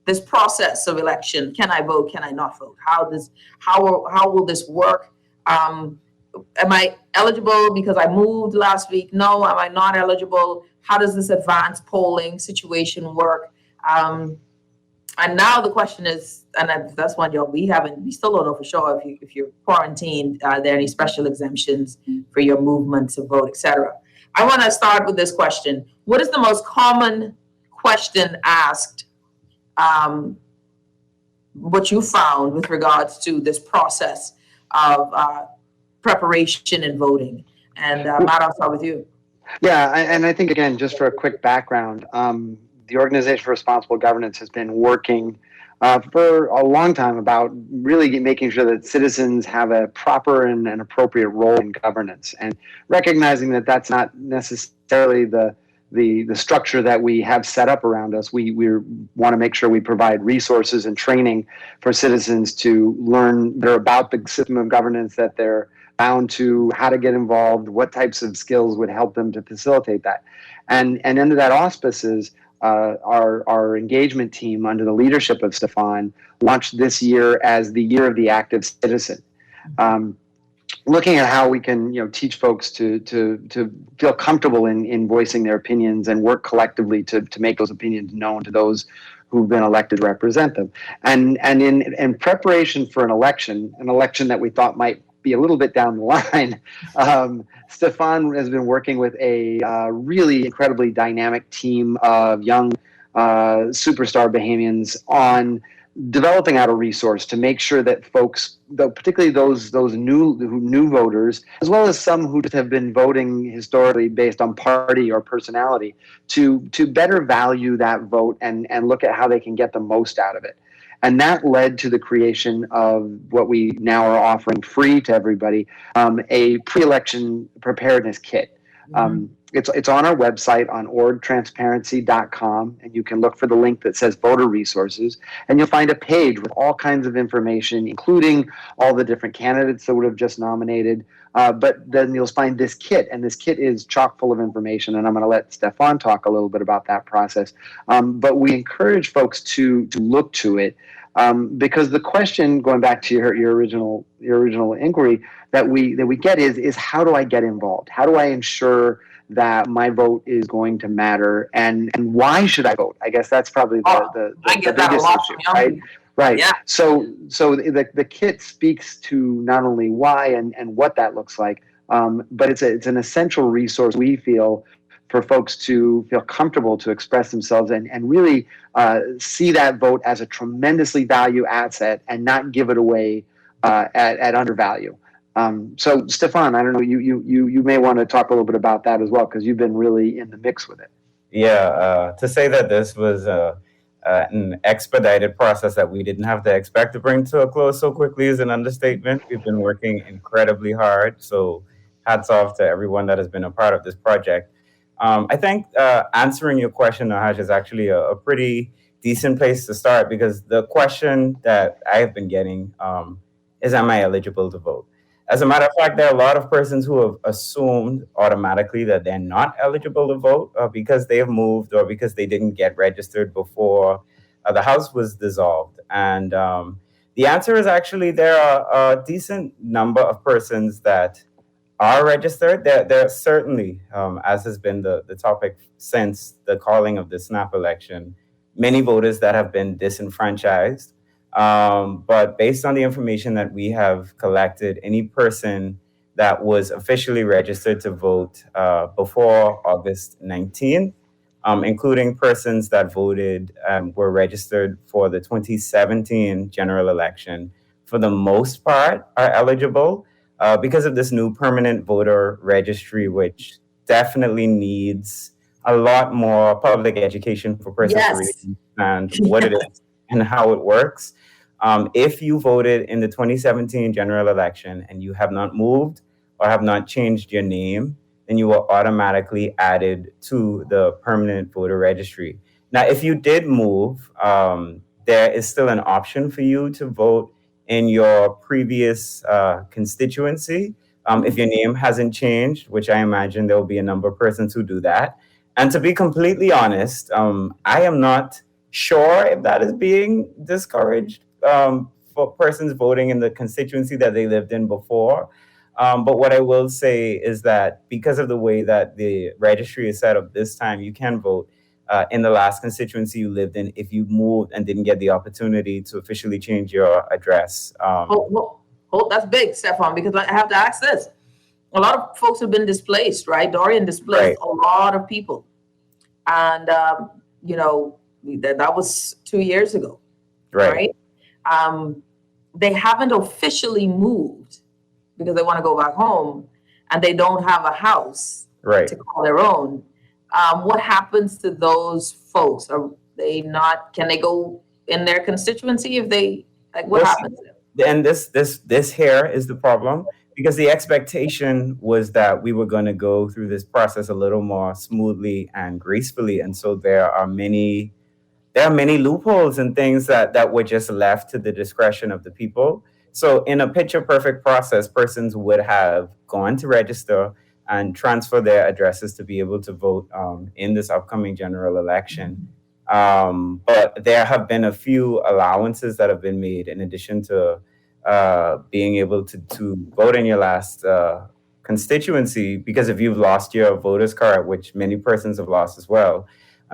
this process of election. Can I vote? Can I not vote? How will this work? Am I eligible because I moved last week? No. Am I not eligible? How does this advanced polling situation work? And now the question is, and that's one job we still don't know for sure if you're quarantined, are there any special exemptions for your movement to vote, etc. I want to start with this question. What is the most common question asked, what you found with regards to this process of preparation and voting? And Matt, I'll start with you. Yeah, and I think, again, just for a quick background, the Organization for Responsible Governance has been working for a long time about really making sure that citizens have a proper and an appropriate role in governance, and recognizing that that's not necessarily the structure that we have set up around us. We want to make sure we provide resources and training for citizens to learn better about the system of governance that they're bound to, how to get involved, what types of skills would help them to facilitate that. And under that auspices, our engagement team under the leadership of Stefan launched this year as the Year of the Active Citizen. Looking at how we can, teach folks to feel comfortable in voicing their opinions and work collectively to make those opinions known to those who've been elected to represent them. And in preparation for an election that we thought might be a little bit down the line, Stefan has been working with a really incredibly dynamic team of young superstar Bahamians on developing out a resource to make sure that folks, particularly those new voters, as well as some who have been voting historically based on party or personality, to better value that vote and look at how they can get the most out of it. And that led to the creation of what we now are offering free to everybody, a pre-election preparedness kit. It's on our website on orgtransparency.com, and you can look for the link that says voter resources, and you'll find a page with all kinds of information, including all the different candidates that would have just nominated. But then you'll find this kit, and this kit is chock full of information, and I'm going to let Stefan talk a little bit about that process. But we encourage folks to look to it, because the question, going back to your original inquiry, that we get is how do I get involved? How do I ensure that my vote is going to matter, and why should I vote? I guess that's probably the biggest issue, right? Right. Yeah. So the kit speaks to not only why and what that looks like, but it's an essential resource, we feel, for folks to feel comfortable to express themselves and really see that vote as a tremendously value asset and not give it away at undervalue. So Stefan, I don't know, you may want to talk a little bit about that as well, because you've been really in the mix with it. Yeah, to say that this was an expedited process that we didn't have to expect to bring to a close so quickly is an understatement. We've been working incredibly hard, so hats off to everyone that has been a part of this project. I think answering your question, Nahaja, is actually a pretty decent place to start, because the question that I have been getting is, am I eligible to vote? As a matter of fact, there are a lot of persons who have assumed automatically that they're not eligible to vote because they have moved or because they didn't get registered before the House was dissolved. And the answer is actually there are a decent number of persons that are registered. There are certainly, as has been the topic since the calling of the snap election, many voters that have been disenfranchised. But based on the information that we have collected, any person that was officially registered to vote before August 19th, including persons that voted and were registered for the 2017 general election, for the most part are eligible because of this new permanent voter registry, which definitely needs a lot more public education for persons to really understand what it is and how it works. If you voted in the 2017 general election and you have not moved or have not changed your name, then you were automatically added to the permanent voter registry. Now, if you did move, there is still an option for you to vote in your previous constituency. If your name hasn't changed, which I imagine there will be a number of persons who do that. And to be completely honest, I am not sure if that is being discouraged for persons voting in the constituency that they lived in before. But what I will say is that because of the way that the registry is set up this time, you can vote in the last constituency you lived in if you moved and didn't get the opportunity to officially change your address. That's big, Stefan, because I have to ask this. A lot of folks have been displaced, right? Dorian displaced a lot of people. And, that was 2 years ago, right? They haven't officially moved because they want to go back home and they don't have a house to call their own. What happens to those folks? Are they not, can they go in their constituency if they, what happens to them? And this here is the problem, because the expectation was that we were going to go through this process a little more smoothly and gracefully. And so there are many loopholes and things that were just left to the discretion of the people. So in a picture perfect process, persons would have gone to register and transfer their addresses to be able to vote in this upcoming general election. But there have been a few allowances that have been made in addition to being able to vote in your last constituency, because if you've lost your voter's card, which many persons have lost as well,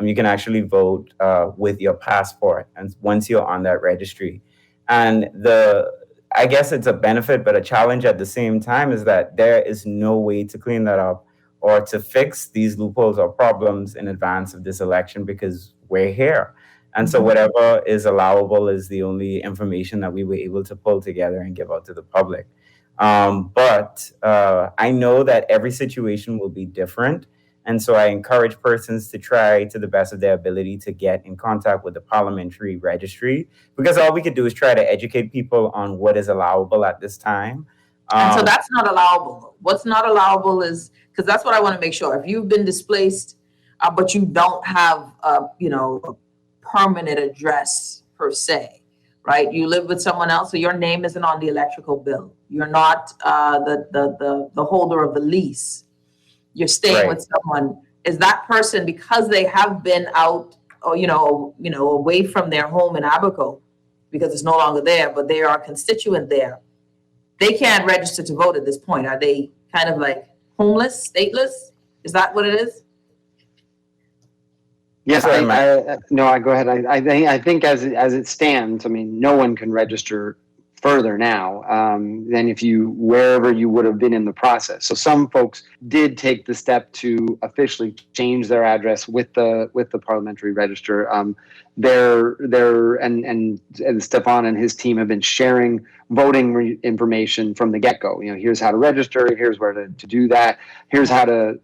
you can actually vote with your passport, and once you're on that registry. And I guess it's a benefit, but a challenge at the same time is that there is no way to clean that up or to fix these loopholes or problems in advance of this election, because we're here. And so whatever is allowable is the only information that we were able to pull together and give out to the public. But I know that every situation will be different. And so I encourage persons to try to the best of their ability to get in contact with the parliamentary registry, because all we could do is try to educate people on what is allowable at this time. And so that's not allowable. What's not allowable is, because that's what I want to make sure. If you've been displaced, but you don't have, a permanent address per se, right? You live with someone else, so your name isn't on the electrical bill. You're not the holder of the lease. You're staying with someone. Is that person, because they have been out, or away from their home in Abaco, because it's no longer there, but they are a constituent there, they can't register to vote at this point? Are they kind of like homeless, stateless? Is that what it is? Yes, go ahead. I think as it stands, I mean, no one can register further now than wherever you would have been in the process. So some folks did take the step to officially change their address with the parliamentary register. And Stefan and his team have been sharing voting information from the get-go. Here's how to register. Here's where to do that. Here's how to.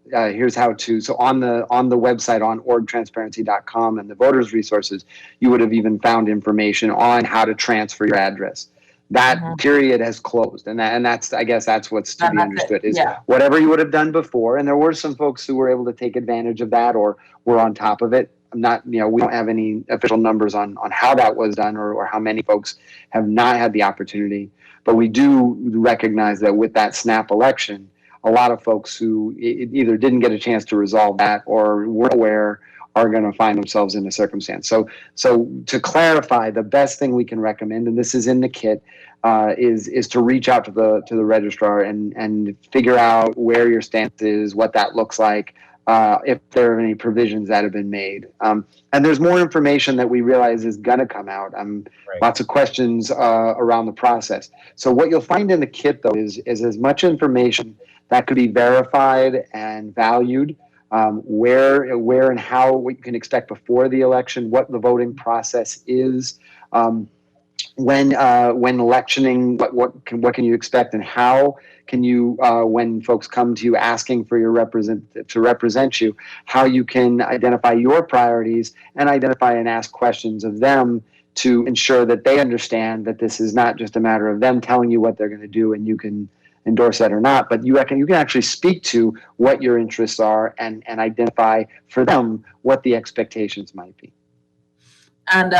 So on the website on orgtransparency.com and the voters resources, you would have even found information on how to transfer your address. That period has closed, and that's I guess that's what's to be understood is whatever you would have done before. And there were some folks who were able to take advantage of that or were on top of it. We don't have any official numbers on how that was done or how many folks have not had the opportunity. But we do recognize that with that snap election, a lot of folks who either didn't get a chance to resolve that or weren't aware are going to find themselves in a circumstance. So to clarify, the best thing we can recommend, and this is in the kit, is to reach out to the registrar and figure out where your stance is, what that looks like, if there are any provisions that have been made. And there's more information that we realize is going to come out. Lots of questions around the process. So what you'll find in the kit, though, is as much information that could be verified and valued, where and how, what you can expect before the election, what the voting process is, when electioning, what can you expect, and how can you, when folks come to you asking for your to represent you, how you can identify your priorities and identify and ask questions of them to ensure that they understand that this is not just a matter of them telling you what they're going to do and you can endorse that or not, but you can actually speak to what your interests are and identify for them what the expectations might be. And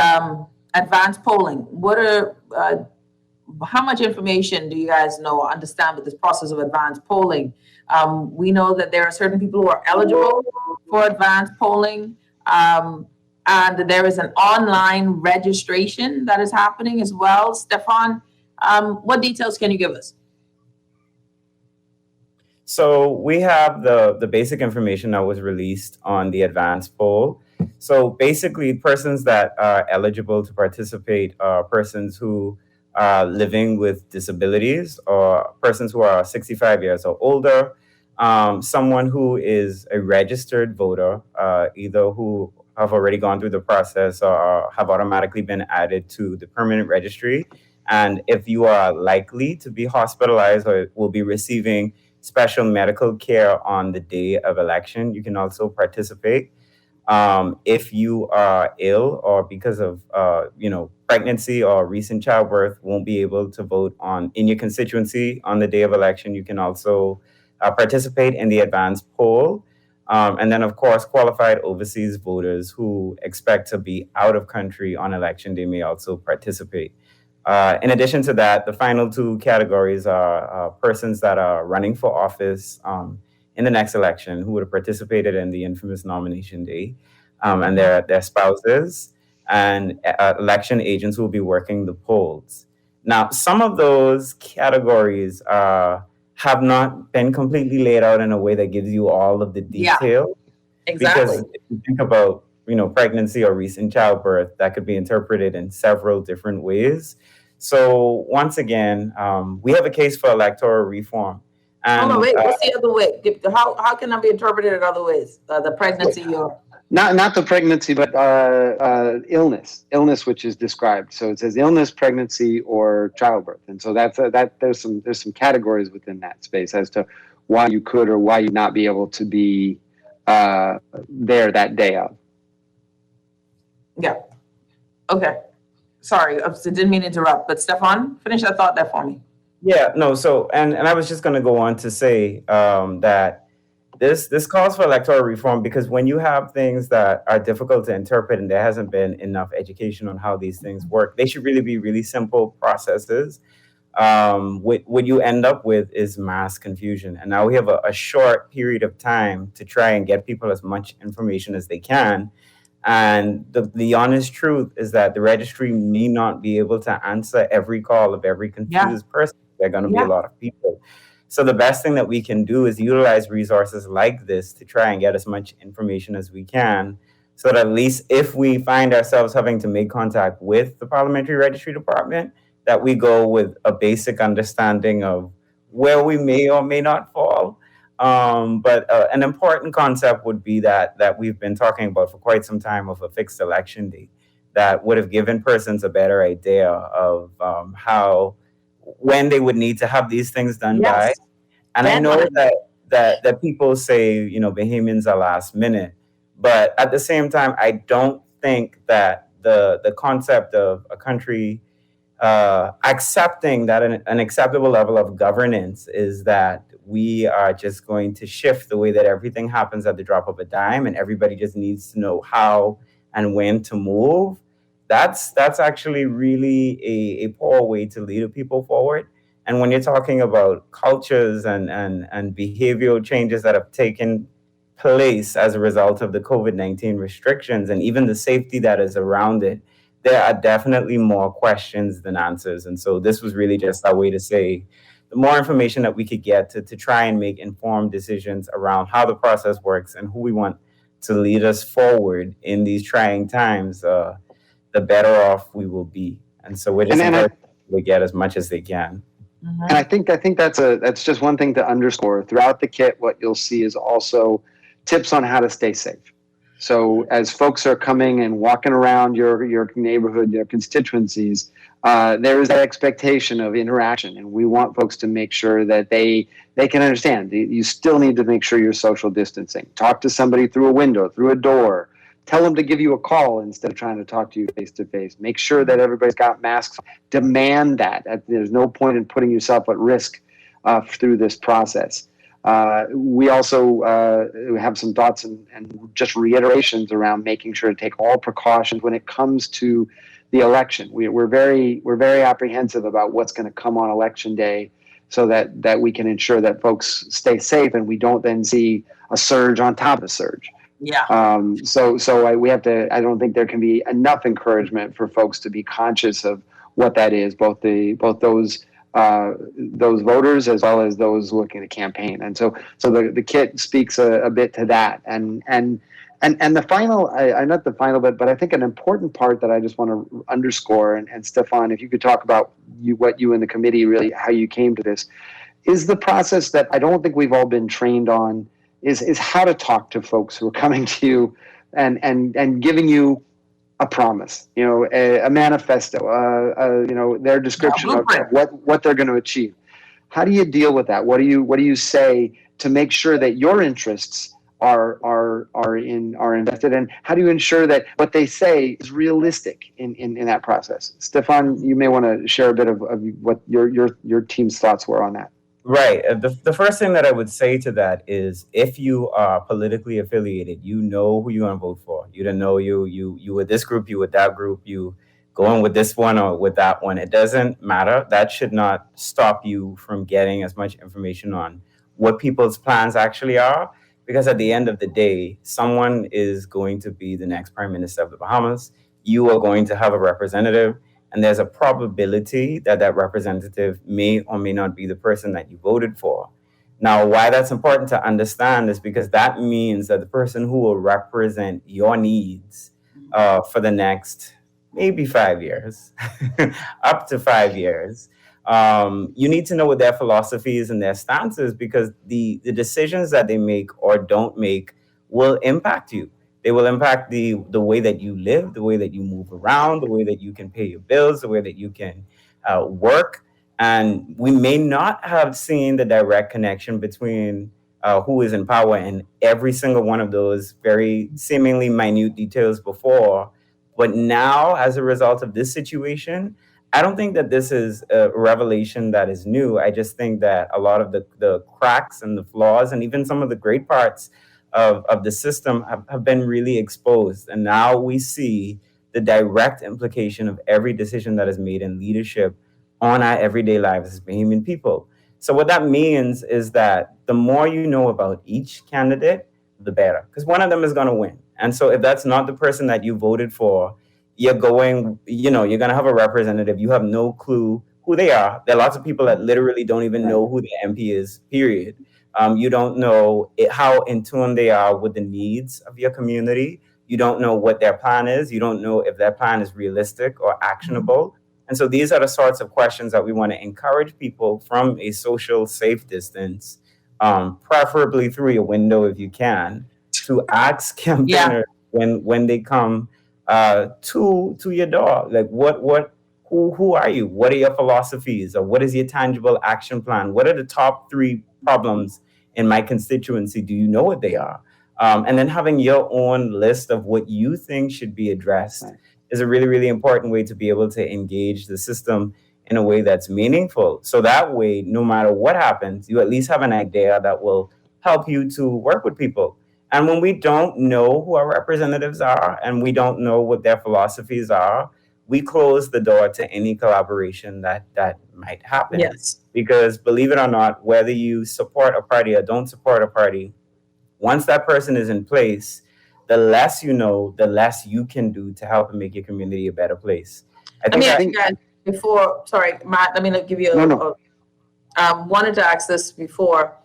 advanced polling, how much information do you guys know or understand with this process of advanced polling? We know that there are certain people who are eligible for advanced polling, and there is an online registration that is happening as well. Stefan, what details can you give us? So we have the basic information that was released on the advanced poll. So basically, persons that are eligible to participate are persons who are living with disabilities or persons who are 65 years or older, someone who is a registered voter, either who have already gone through the process or have automatically been added to the permanent registry. And if you are likely to be hospitalized or will be receiving special medical care on the day of election, you can also participate. If you are ill or because of pregnancy or recent childbirth, won't be able to vote in your constituency on the day of election, you can also participate in the advanced poll. And then, of course, qualified overseas voters who expect to be out of country on election day may also participate. In addition to that, the final two categories are persons that are running for office in the next election who would have participated in the infamous nomination day, and their spouses, and election agents who will be working the polls. Now, some of those categories have not been completely laid out in a way that gives you all of the detail. Yeah, exactly. Because if you think about pregnancy or recent childbirth, that could be interpreted in several different ways. So once again, we have a case for electoral reform. And, wait, what's the other way? How can that be interpreted in other ways? The pregnancy or... Not the pregnancy, but illness, which is described. So it says illness, pregnancy, or childbirth, and so there's some categories within that space as to why you could or why you not be able to be there that day of. Yeah. Okay. Sorry, I didn't mean to interrupt, but Stefan, finish that thought there for me. Yeah, no, so, and I was just going to go on to say that this calls for electoral reform, because when you have things that are difficult to interpret and there hasn't been enough education on how these things work, they should really be really simple processes. What you end up with is mass confusion. And now we have a short period of time to try and get people as much information as they can. And the honest truth is that the registry may not be able to answer every call of every confused person. There are going to be a lot of people. So the best thing that we can do is utilize resources like this to try and get as much information as we can, so that at least if we find ourselves having to make contact with the Parliamentary Registry Department, that we go with a basic understanding of where we may or may not fall. But an important concept would be that we've been talking about for quite some time, of a fixed election date that would have given persons a better idea of when they would need to have these things done by. And I know that people say, Bahamians are last minute, but at the same time, I don't think that the concept of a country accepting that an acceptable level of governance is that we are just going to shift the way that everything happens at the drop of a dime, and everybody just needs to know how and when to move. That's actually really a poor way to lead people forward. And when you're talking about cultures and behavioral changes that have taken place as a result of the COVID-19 restrictions, and even the safety that is around it, there are definitely more questions than answers. And so this was really just our way to say, the more information that we could get to try and make informed decisions around how the process works and who we want to lead us forward in these trying times, the better off we will be. And so we're just encouraging people to get as much as they can. And I think that's just one thing to underscore throughout the kit. What you'll see is also tips on how to stay safe. So as folks are coming and walking around your neighborhood, your constituencies, there is that expectation of interaction, and we want folks to make sure that they can understand. You still need to make sure you're social distancing. Talk to somebody through a window, through a door. Tell them to give you a call instead of trying to talk to you face to face. Make sure that everybody's got masks. Demand that. There's no point in putting yourself at risk through this process. We also have some thoughts and just reiterations around making sure to take all precautions when it comes to the election. We're very apprehensive about what's going to come on election day, so that we can ensure that folks stay safe and we don't then see a surge on top of a surge. Yeah. We have to. I don't think there can be enough encouragement for folks to be conscious of what that is, both those voters as well as those looking to campaign. And so the kit speaks a bit to that. And the final, not the final bit, but I think an important part that I just want to underscore, and Stefan, if you could talk about what you and the committee really, how you came to this, is the process that I don't think we've all been trained on, is how to talk to folks who are coming to you and giving you a promise, a manifesto, their description of what they're going to achieve. How do you deal with that? What do you say to make sure that your interests are invested in? How do you ensure that what they say is realistic in that process? Stefan, you may want to share a bit of what your team's thoughts were on that. Right. The first thing that I would say to that is, if you are politically affiliated, you know who you want to vote for. You don't know you with this group, you with that group, you going with this one or with that one. It doesn't matter. That should not stop you from getting as much information on what people's plans actually are. Because at the end of the day, someone is going to be the next Prime Minister of the Bahamas. You are going to have a representative. And there's a probability that representative may or may not be the person that you voted for. Now, why that's important to understand is because that means that the person who will represent your needs for the next maybe 5 years, up to 5 years, you need to know what their philosophy is and their stances, because the decisions that they make or don't make will impact you. They will impact the way that you live, the way that you move around, the way that you can pay your bills, the way that you can work. And we may not have seen the direct connection between who is in power in every single one of those very seemingly minute details before. But now, as a result of this situation, I don't think that this is a revelation that is new. I just think that a lot of the cracks and the flaws and even some of the great parts of the system have been really exposed. And now we see the direct implication of every decision that is made in leadership on our everyday lives as Bahamian people. So what that means is that the more you know about each candidate, the better, because one of them is going to win. And so if that's not the person that you voted for, you're going to have a representative. You have no clue who they are. There are lots of people that literally don't even know who the MP is, period. You don't know how in tune they are with the needs of your community. You don't know what their plan is. You don't know if their plan is realistic or actionable. And so these are the sorts of questions that we want to encourage people from a social safe distance, preferably through your window if you can, to ask campaigners when they come to your door. Like, who are you? What are your philosophies? Or what is your tangible action plan? What are the top 3 problems in my constituency? Do you know what they are? And then having your own list of what you think should be addressed is a really, really important way to be able to engage the system in a way that's meaningful. So that way, no matter what happens, you at least have an idea that will help you to work with people. And when we don't know who our representatives are and we don't know what their philosophies are, we close the door to any collaboration that might happen. Yes. Because believe it or not, whether you support a party or don't support a party, once that person is in place, the less you know, the less you can do to help and make your community a better place. Sorry, Matt, let me give you wanted to ask this before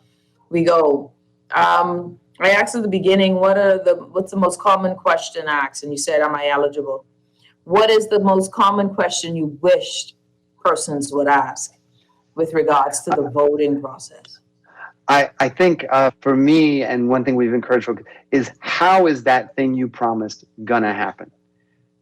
we go. I asked at the beginning, what's the most common question asked? And you said, am I eligible? What is the most common question you wished persons would ask with regards to the voting process? I think for me, and one thing we've encouraged folks is, how is that thing you promised gonna happen?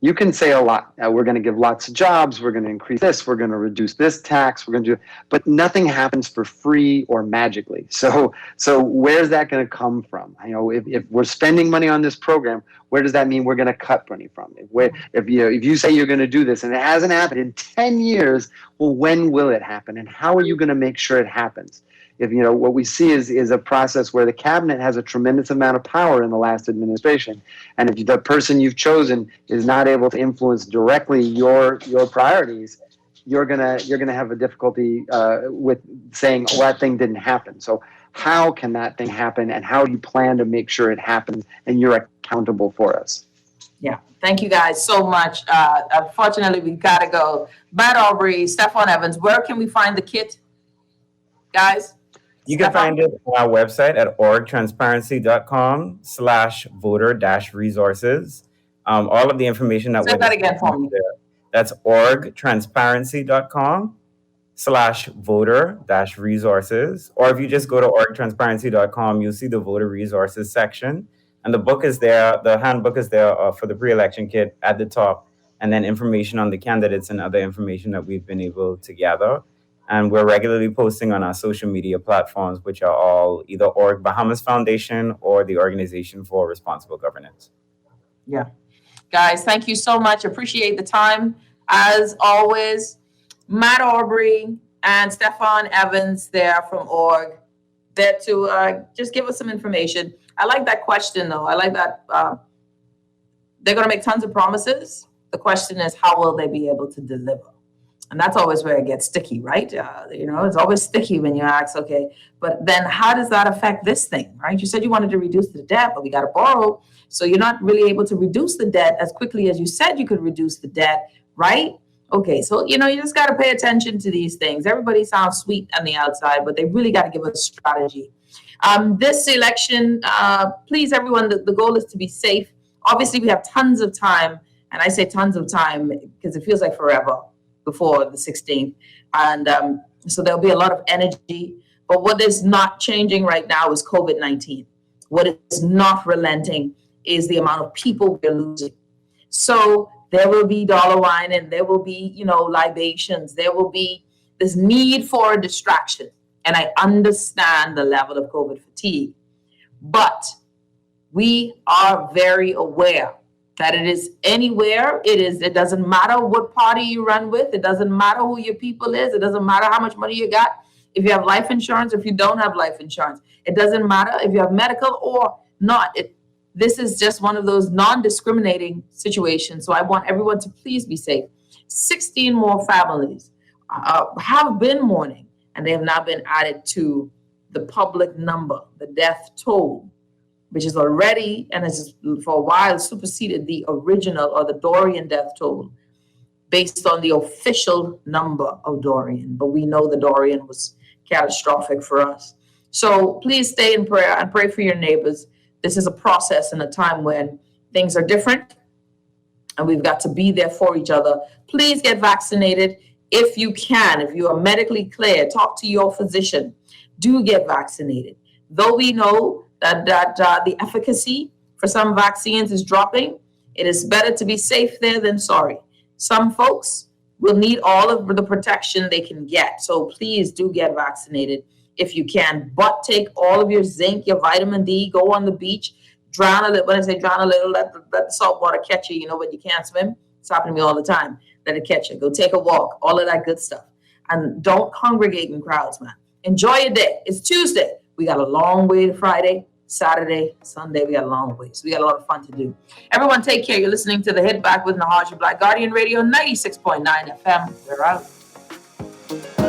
You can say a lot. We're going to give lots of jobs. We're going to increase this. We're going to reduce this tax. We're going to do, but nothing happens for free or magically. So where's that going to come from? If we're spending money on this program, where does that mean we're going to cut money from? If you say you're going to do this and it hasn't happened in 10 years, well, when will it happen? And how are you going to make sure it happens? If what we see is a process where the cabinet has a tremendous amount of power in the last administration, and if the person you've chosen is not able to influence directly your priorities, you're gonna have a difficulty with saying, well, that thing didn't happen. So how can that thing happen, and how do you plan to make sure it happens and you're accountable for us? Yeah, thank you guys so much. Unfortunately, we gotta go. Matt Aubrey, Stephon Evans, where can we find the kit, guys? You can find it on our website at orgtransparency.com/voter-resources. All of the information that Say that again for me. That's orgtransparency.com/voter-resources. Or if you just go to orgtransparency.com, you'll see the voter resources section. And the book is there, the handbook is there for the pre-election kit at the top, and then information on the candidates and other information that we've been able to gather. And we're regularly posting on our social media platforms, which are all either Org Bahamas Foundation or the Organization for Responsible Governance. Yeah. Guys, thank you so much. Appreciate the time. As always, Matt Aubrey and Stephon Evans there from Org, there to just give us some information. I like that question, though. I like that they're going to make tons of promises. The question is, how will they be able to deliver? And that's always where it gets sticky, right? It's always sticky when you ask, okay, but then how does that affect this thing, right? You said you wanted to reduce the debt, but we got to borrow. So you're not really able to reduce the debt as quickly as you said you could reduce the debt, right? Okay, so, you just got to pay attention to these things. Everybody sounds sweet on the outside, but they really got to give us strategy. This election, please, everyone, the goal is to be safe. Obviously, we have tons of time, and I say tons of time because it feels like forever before the 16th. And so there'll be a lot of energy. But what is not changing right now is COVID-19. What is not relenting is the amount of people we're losing. So there will be dollar wine, and there will be, libations. There will be this need for a distraction. And I understand the level of COVID fatigue. But we are very aware that it is anywhere. It doesn't matter what party you run with. It doesn't matter who your people is. It doesn't matter how much money you got. If you have life insurance, if you don't have life insurance, it doesn't matter if you have medical or not. This is just one of those non-discriminating situations. So I want everyone to please be safe. 16 more families have been mourning, and they have now been added to the public number, the death toll, which is already, and has for a while superseded the original or the Dorian death toll based on the official number of Dorian. But we know the Dorian was catastrophic for us. So please stay in prayer and pray for your neighbors. This is a process in a time when things are different, and we've got to be there for each other. Please get vaccinated if you can. If you are medically clear, talk to your physician. Do get vaccinated. Though we know that the efficacy for some vaccines is dropping, it is better to be safe there than sorry. Some folks will need all of the protection they can get. So please do get vaccinated if you can. But take all of your zinc, your vitamin D, go on the beach, drown a little. When I say drown a little, let the salt water catch you. When you can't swim, it's happening to me all the time. Let it catch you. Go take a walk, all of that good stuff. And don't congregate in crowds, man. Enjoy your day. It's Tuesday. We got a long way to Friday, Saturday, Sunday. We got a long way. So we got a lot of fun to do. Everyone take care. You're listening to The Hit Back with Nahaja, Black Guardian Radio, 96.9 FM. We're out.